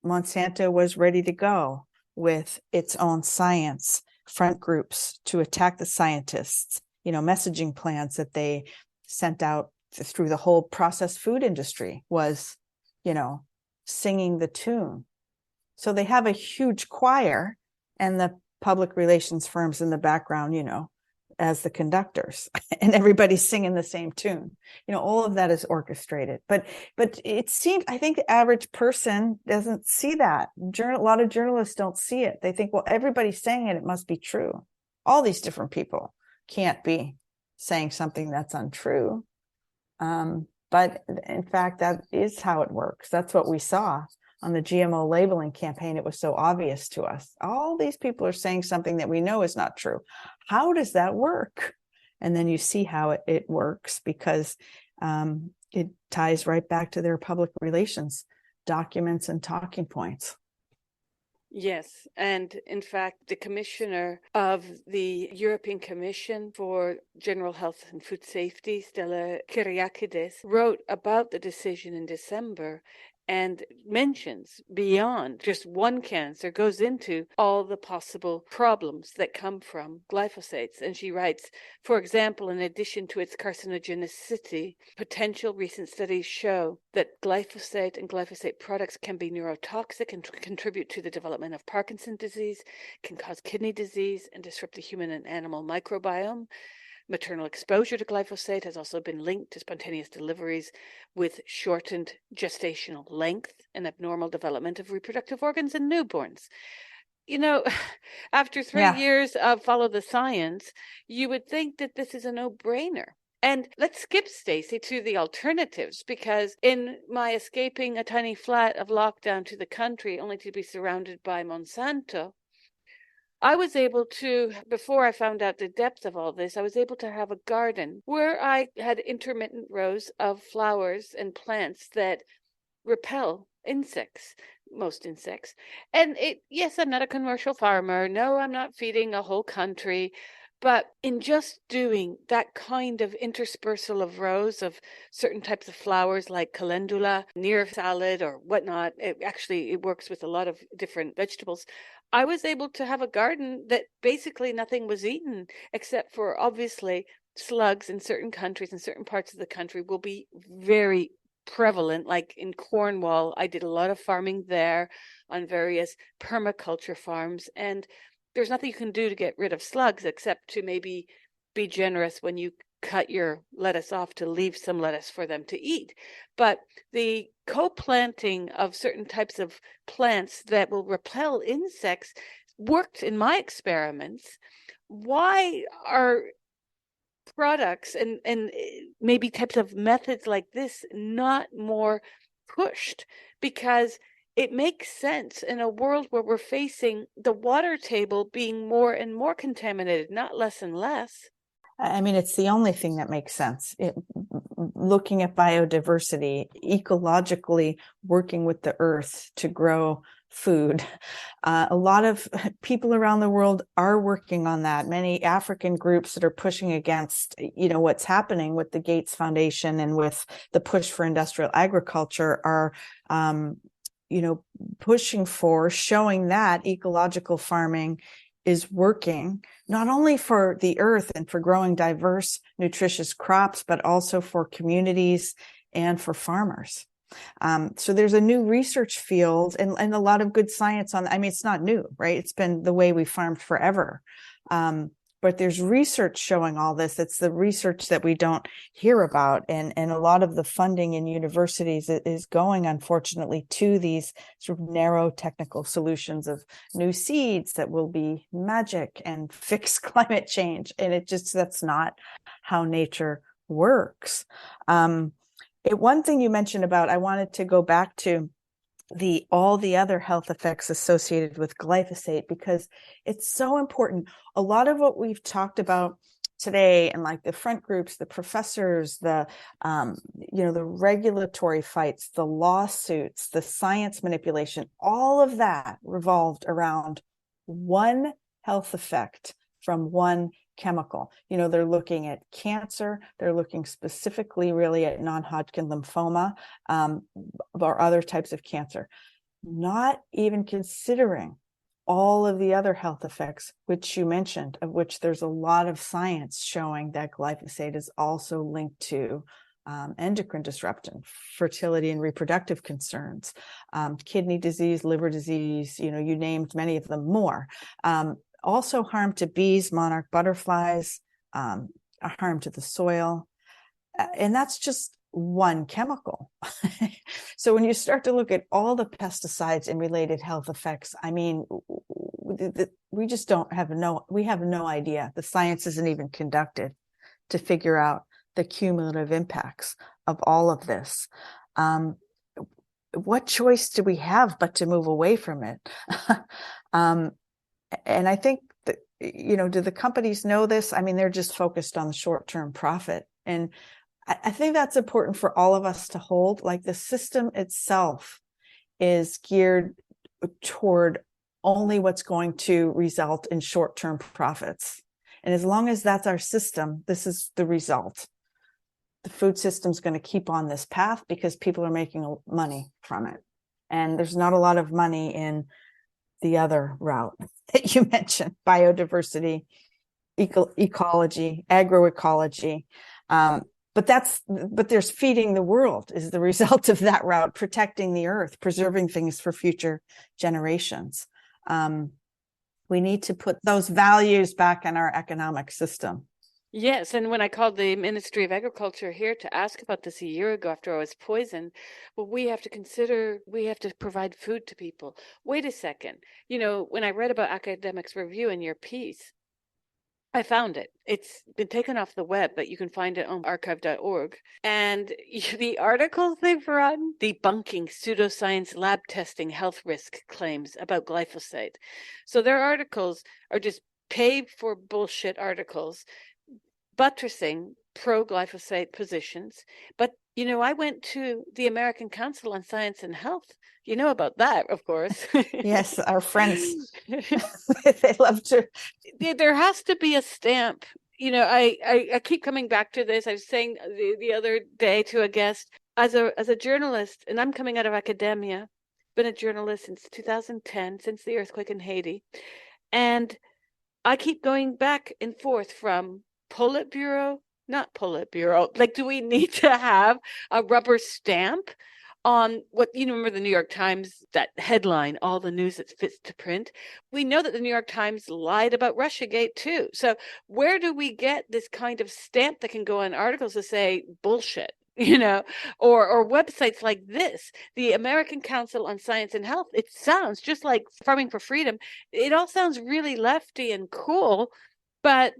Monsanto was ready to go with its own science front groups to attack the scientists, messaging plans that they sent out through the whole processed food industry was, singing the tune. So they have a huge choir, and the public relations firms in the background, as the conductors, and everybody's singing the same tune. All of that is orchestrated. But it seems, I think the average person doesn't see that. A lot of journalists don't see it. They think, well, everybody's saying it must be true. All these different people can't be saying something that's untrue. But in fact, that is how it works. That's what we saw on the GMO labeling campaign. It was so obvious to us. All these people are saying something that we know is not true. How does that work? And then you see how it works, because it ties right back to their public relations documents and talking points. Yes, and in fact, the commissioner of the European Commission for General Health and Food Safety, Stella Kyriakides, wrote about the decision in December and mentions beyond just one cancer, goes into all the possible problems that come from glyphosates. And she writes, for example, in addition to its carcinogenicity, potential recent studies show that glyphosate and glyphosate products can be neurotoxic and contribute to the development of Parkinson's disease, can cause kidney disease, and disrupt the human and animal microbiome. Maternal exposure to glyphosate has also been linked to spontaneous deliveries with shortened gestational length and abnormal development of reproductive organs in newborns. After 3 years of Follow the Science, you would think that this is a no-brainer. And let's skip, Stacy, to the alternatives, because in my escaping a tiny flat of lockdown to the country, only to be surrounded by Monsanto, I was able to, before I found out the depth of all this, I was able to have a garden where I had intermittent rows of flowers and plants that repel insects, most insects. And yes, I'm not a commercial farmer. No, I'm not feeding a whole country. But in just doing that kind of interspersal of rows of certain types of flowers like calendula near salad or whatnot, it works with a lot of different vegetables. I was able to have a garden that basically nothing was eaten, except for obviously slugs in certain countries, in certain parts of the country will be very prevalent. Like in Cornwall, I did a lot of farming there on various permaculture farms, and there's nothing you can do to get rid of slugs except to maybe be generous when you cut your lettuce off to leave some lettuce for them to eat. But the co-planting of certain types of plants that will repel insects worked in my experiments. Why are products and maybe types of methods like this not more pushed? Because it makes sense in a world where we're facing the water table being more and more contaminated, not less and less. I mean, it's the only thing that makes sense. Looking at biodiversity, ecologically working with the earth to grow food. A lot of people around the world are working on that. Many African groups that are pushing against, what's happening with the Gates Foundation and with the push for industrial agriculture are, pushing for showing that ecological farming is working not only for the earth and for growing diverse, nutritious crops, but also for communities and for farmers. So there's a new research field and a lot of good science on. I mean, it's not new, right? It's been the way we farmed forever. But there's research showing all this. It's the research that we don't hear about. And a lot of the funding in universities is going, unfortunately, to these sort of narrow technical solutions of new seeds that will be magic and fix climate change. And that's not how nature works. One thing you mentioned about, I wanted to go back to all the other health effects associated with glyphosate, because it's so important. A lot of what we've talked about today, and like the front groups, the professors, the the regulatory fights, the lawsuits, the science manipulation, all of that revolved around one health effect from one chemical. They're looking at cancer, they're looking specifically really at non-Hodgkin lymphoma, or other types of cancer, not even considering all of the other health effects, which you mentioned, of which there's a lot of science showing that glyphosate is also linked to endocrine disruption, fertility and reproductive concerns, kidney disease, liver disease, you named many of them more. Also harm to bees, monarch butterflies, a harm to the soil. And that's just one chemical. So when you start to look at all the pesticides and related health effects, I mean, we just have no idea. The science isn't even conducted to figure out the cumulative impacts of all of this. What choice do we have but to move away from it? And I think that, do the companies know this? I mean, they're just focused on the short-term profit. And I think that's important for all of us to hold. Like, the system itself is geared toward only what's going to result in short-term profits. And as long as that's our system, this is the result. The food system's going to keep on this path because people are making money from it. And there's not a lot of money in the other route that you mentioned: biodiversity, ecology, agroecology. But there's feeding the world is the result of that route, protecting the earth, preserving things for future generations. We need to put those values back in our economic system. Yes, and when I called the Ministry of Agriculture here to ask about this a year ago after I was poisoned, well, we have to provide food to people. Wait a second. When I read about Academics Review in your piece, I found it. It's been taken off the web, but you can find it on archive.org. And the articles they've run debunking pseudoscience lab testing health risk claims about glyphosate. So their articles are just paid for bullshit articles, buttressing pro-glyphosate positions. But, I went to the American Council on Science and Health. You know about that, of course. Yes, our friends, they love to. There has to be a stamp. I keep coming back to this. I was saying the other day to a guest, as a journalist, and I'm coming out of academia, been a journalist since 2010, since the earthquake in Haiti. And I keep going back and forth from not Politburo. Like, do we need to have a rubber stamp on what, remember the New York Times, that headline, all the news that fits to print? We know that the New York Times lied about Russiagate too. So where do we get this kind of stamp that can go on articles to say bullshit? Or websites like this, the American Council on Science and Health? It sounds just like Farming for Freedom. It all sounds really lefty and cool, but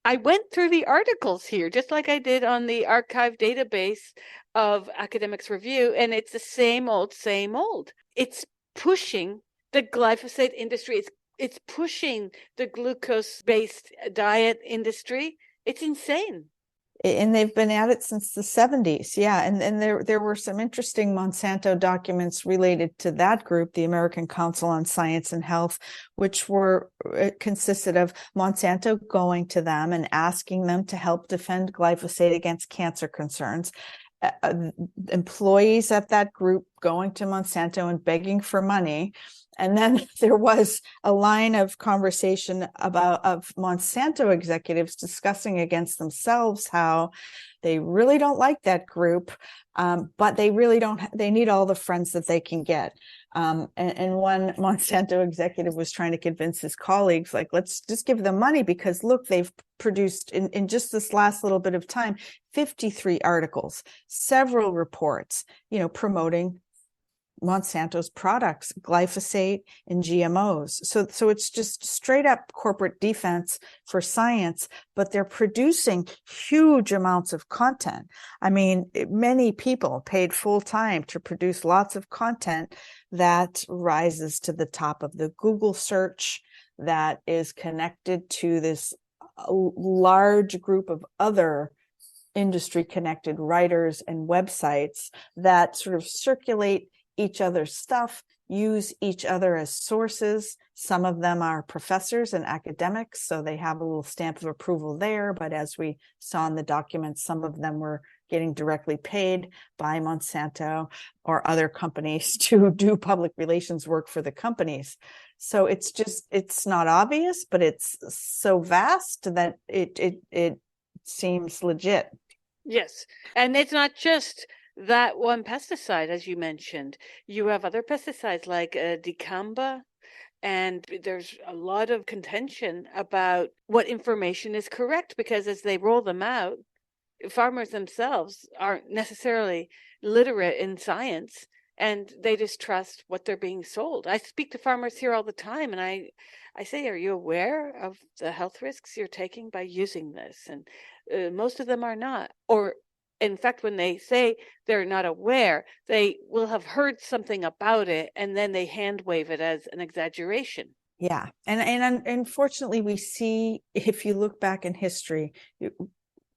I went through the articles here, just like I did on the archive database of Academics Review, and it's the same old, same old. It's pushing the glyphosate industry. It's pushing the glucose-based diet industry. It's insane. And they've been at it since the 70s. Yeah. And there were some interesting Monsanto documents related to that group, the American Council on Science and Health, which consisted of Monsanto going to them and asking them to help defend glyphosate against cancer concerns. Employees at that group going to Monsanto and begging for money. And then there was a line of conversation of Monsanto executives discussing against themselves how they really don't like that group, but they really don't. They need all the friends that they can get. And one Monsanto executive was trying to convince his colleagues, like, let's just give them money because, look, they've produced in just this last little bit of time 53 articles, several reports, promoting Monsanto's products, glyphosate and GMOs. So it's just straight up corporate defense for science, but they're producing huge amounts of content. I mean, many people paid full time to produce lots of content that rises to the top of the Google search, that is connected to this a large group of other industry connected writers and websites that sort of circulate each other's stuff, use each other as sources. Some of them are professors and academics, so they have a little stamp of approval there. But as we saw in the documents, some of them were getting directly paid by Monsanto or other companies to do public relations work for the companies. So it's not obvious, but it's so vast that it seems legit. Yes. And it's not just that one pesticide, as you mentioned. You have other pesticides like dicamba, and there's a lot of contention about what information is correct, because as they roll them out, farmers themselves aren't necessarily literate in science, and they just trust what they're being sold. I speak to farmers here all the time, and I say, are you aware of the health risks you're taking by using this? And most of them are not. Or in fact, when they say they're not aware, they will have heard something about it, and then they hand wave it as an exaggeration. Yeah. And unfortunately, we see, if you look back in history,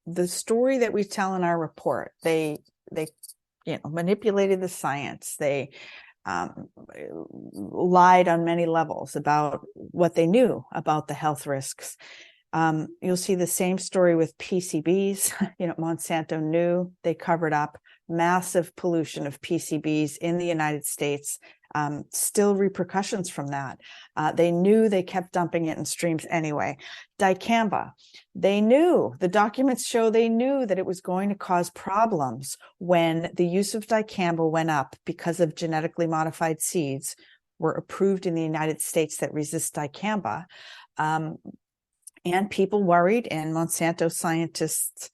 the story that we tell in our report, they manipulated the science. They lied on many levels about what they knew about the health risks. You'll see the same story with PCBs. Monsanto knew, they covered up massive pollution of PCBs in the United States. Still repercussions from that. They knew, they kept dumping it in streams anyway. Dicamba, they knew, the documents show they knew that it was going to cause problems when the use of dicamba went up because of genetically modified seeds were approved in the United States that resist dicamba. And people worried, and Monsanto scientists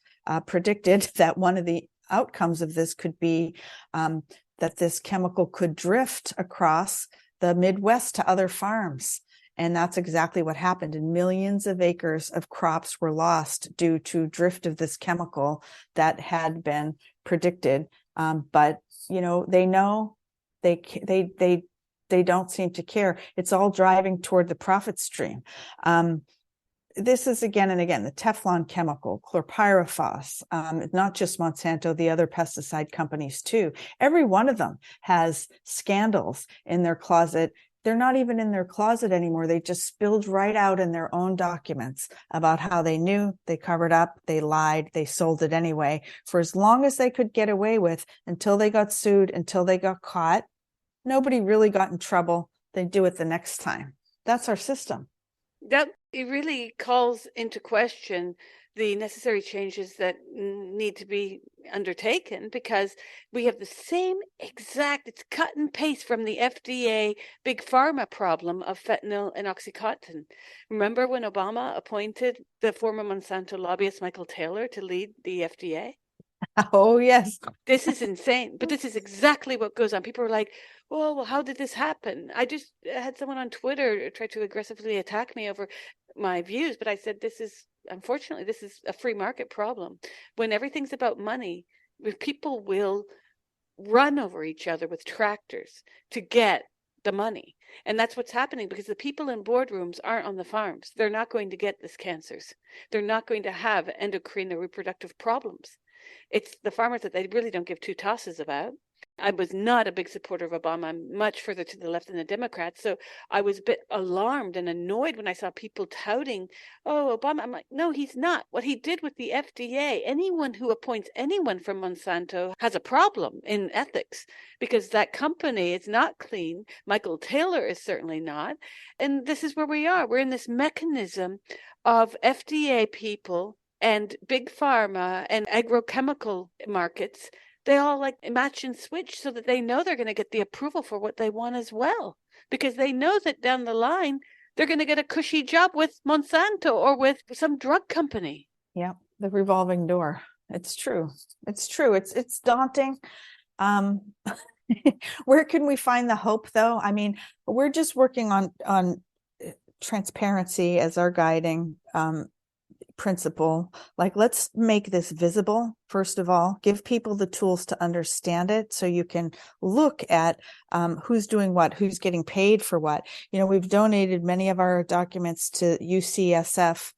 predicted that one of the outcomes of this could be that this chemical could drift across the Midwest to other farms. And that's exactly what happened. And millions of acres of crops were lost due to drift of this chemical that had been predicted. But they know, they don't seem to care. It's all driving toward the profit stream. This is again and again the Teflon chemical, chlorpyrifos, not just Monsanto, the other pesticide companies too. Every one of them has scandals in their closet. They're not even in their closet anymore. They just spilled right out in their own documents about how they knew, they covered up, they lied, they sold it anyway for as long as they could get away with, until they got sued, until they got caught. Nobody really got in trouble. They do it the next time. That's our system. That it really calls into question the necessary changes that need to be undertaken, because we have the same exact, it's cut and paste from the FDA big pharma problem of fentanyl and Oxycontin. Remember when Obama appointed the former Monsanto lobbyist Michael Taylor to lead the FDA? Oh, yes. This is insane, but this is exactly what goes on. People are like, well, how did this happen? I just had someone on Twitter try to aggressively attack me over my views, but I said, unfortunately, this is a free market problem. When everything's about money, people will run over each other with tractors to get the money. And that's what's happening, because the people in boardrooms aren't on the farms. They're not going to get this cancers. They're not going to have endocrine or reproductive problems. It's the farmers that they really don't give two tosses about. I was not a big supporter of Obama. I'm much further to the left than the Democrats. So I was a bit alarmed and annoyed when I saw people touting, oh, Obama. I'm like, no, he's not. What he did with the FDA, anyone who appoints anyone from Monsanto has a problem in ethics, because that company is not clean. Michael Taylor is certainly not. And this is where we are. We're in this mechanism of FDA people and big pharma and agrochemical markets. They all like match and switch so that they know they're going to get the approval for what they want as well, because they know that down the line they're going to get a cushy job with Monsanto or with some drug company. Yeah, the revolving door. It's true. It's true. It's daunting. Where can we find the hope, though? I mean, we're just working on transparency as our guiding principle. Like, let's make this visible, first of all, give people the tools to understand it, so you can look at who's doing what, who's getting paid for what. We've donated many of our documents to UCSF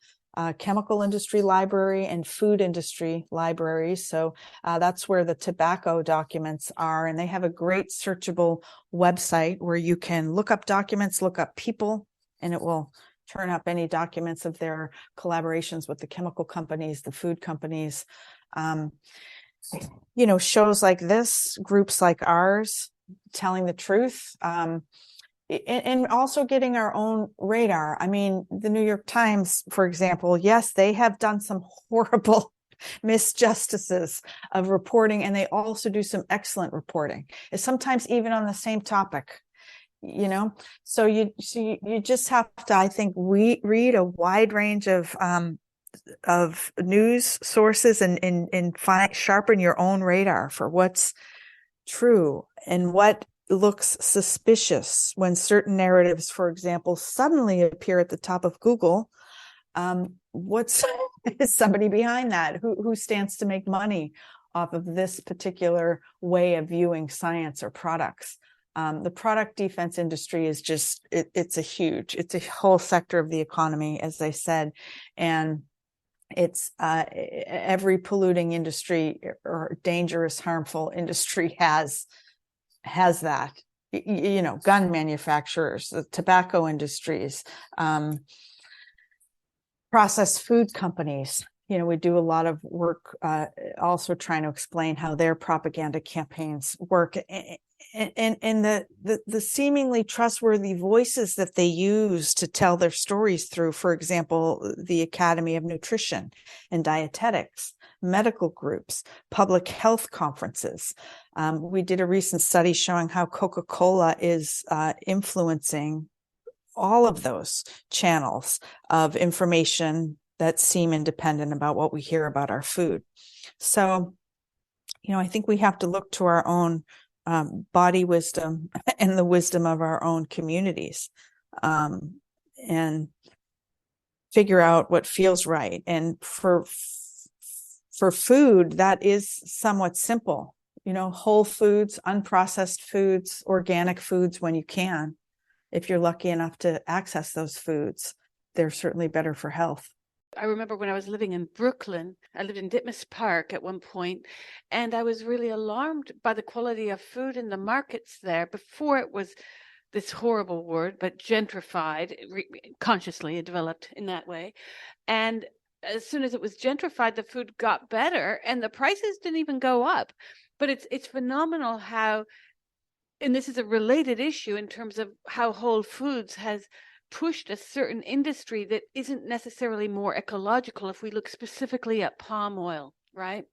chemical industry library and food industry libraries. So that's where the tobacco documents are. And they have a great searchable website where you can look up documents, look up people, and it will turn up any documents of their collaborations with the chemical companies, the food companies. Shows like this, groups like ours, telling the truth. And also getting our own radar. I mean, the New York Times, for example, yes, they have done some horrible misjustices of reporting, and they also do some excellent reporting. It's sometimes even on the same topic, So you just have to, I think, read a wide range of news sources and sharpen your own radar for what's true and what looks suspicious when certain narratives, for example, suddenly appear at the top of Google. What's is somebody behind that? Who stands to make money off of this particular way of viewing science or products? The product defense industry is just, it's a whole sector of the economy, as I said, and it's every polluting industry or dangerous, harmful industry has that. Gun manufacturers, the tobacco industries, processed food companies. We do a lot of work also trying to explain how their propaganda campaigns work, and the seemingly trustworthy voices that they use to tell their stories through, for example, the Academy of Nutrition and Dietetics, medical groups, public health conferences. We did a recent study showing how Coca-Cola is influencing all of those channels of information that seem independent about what we hear about our food. So, I think we have to look to our own body wisdom and the wisdom of our own communities, and figure out what feels right. And for food, that is somewhat simple. Whole foods, unprocessed foods, organic foods when you can. If you're lucky enough to access those foods, they're certainly better for health. I remember when I was living in Brooklyn, I lived in Ditmas Park at one point, and I was really alarmed by the quality of food in the markets there before it was this horrible word, but gentrified, consciously it developed in that way. And as soon as it was gentrified, the food got better and the prices didn't even go up. But it's phenomenal how, and this is a related issue in terms of how Whole Foods has pushed a certain industry that isn't necessarily more ecological if we look specifically at palm oil, right?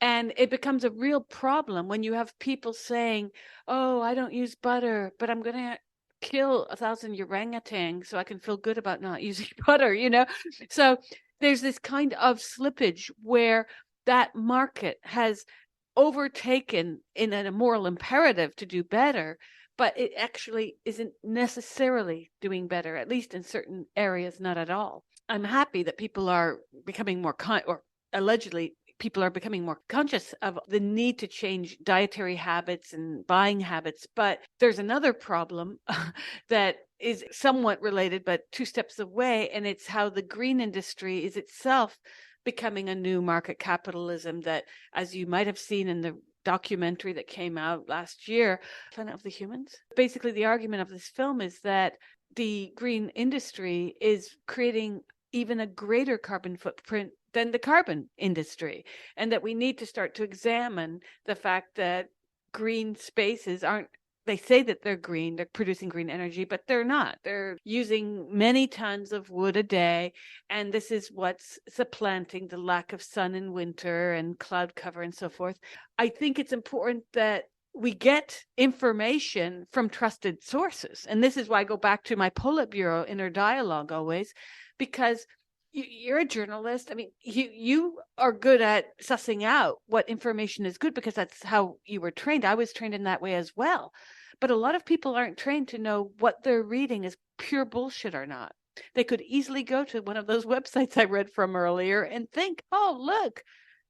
And it becomes a real problem when you have people saying, oh, I don't use butter, but I'm going to kill 1,000 orangutans so I can feel good about not using butter, So there's this kind of slippage where that market has overtaken in a moral imperative to do better, but it actually isn't necessarily doing better, at least in certain areas, not at all. I'm happy that people are becoming more or allegedly people are becoming more conscious of the need to change dietary habits and buying habits. But there's another problem that is somewhat related, but two steps away, and it's how the green industry is itself becoming a new market capitalism that, as you might have seen in the documentary that came out last year, Planet of the Humans. Basically, the argument of this film is that the green industry is creating even a greater carbon footprint than the carbon industry, and that we need to start to examine the fact that green spaces aren't, they say that they're green, they're producing green energy, but they're not. They're using many tons of wood a day, and this is what's supplanting the lack of sun in winter and cloud cover and so forth. I think it's important that we get information from trusted sources. And this is why I go back to my Politburo inner dialogue always, because you're a journalist. I mean, you are good at sussing out what information is good because that's how you were trained. I was trained in that way as well. But a lot of people aren't trained to know what they're reading is pure bullshit or not. They could easily go to one of those websites I read from earlier and think, oh, look,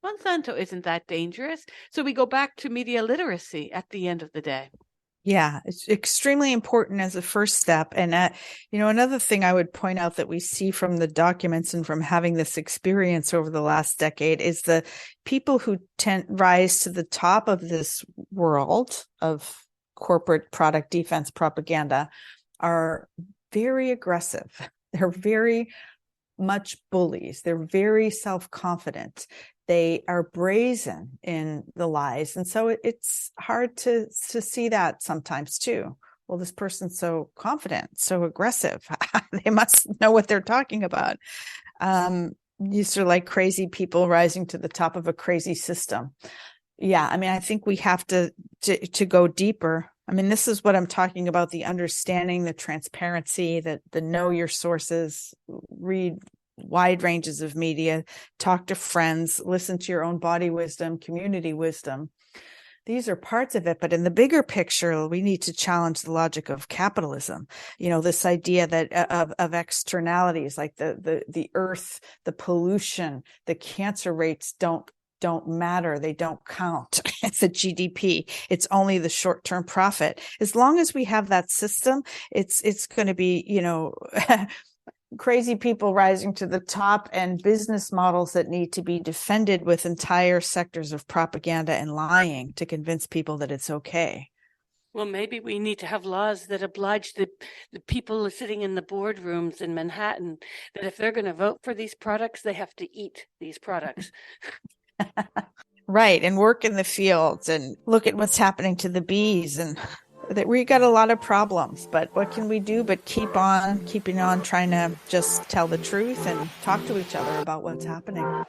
Monsanto isn't that dangerous. So we go back to media literacy at the end of the day. Yeah, it's extremely important as a first step. And, another thing I would point out that we see from the documents and from having this experience over the last decade is the people who rise to the top of this world of corporate product defense propaganda are very aggressive. They're very much bullies. They're very self-confident. They are brazen in the lies. And so it's hard to see that sometimes too. Well, this person's so confident, so aggressive. They must know what they're talking about. These are like crazy people rising to the top of a crazy system. Yeah, I mean, I think we have to go deeper. I mean, this is what I'm talking about, the understanding, the transparency, the know your sources, read wide ranges of media, talk to friends, listen to your own body wisdom, community wisdom. These are parts of it, but in the bigger picture, we need to challenge the logic of capitalism. This idea that of externalities like the earth, the pollution, the cancer rates don't matter. They don't count. It's the GDP. It's only the short-term profit. As long as we have that system, it's going to be, crazy people rising to the top and business models that need to be defended with entire sectors of propaganda and lying to convince people that it's okay. Well, maybe we need to have laws that oblige the people sitting in the boardrooms in Manhattan that if they're going to vote for these products, they have to eat these products. Right. And work in the fields and look at what's happening to the bees. And that we got a lot of problems, but what can we do but keeping on trying to just tell the truth and talk to each other about what's happening.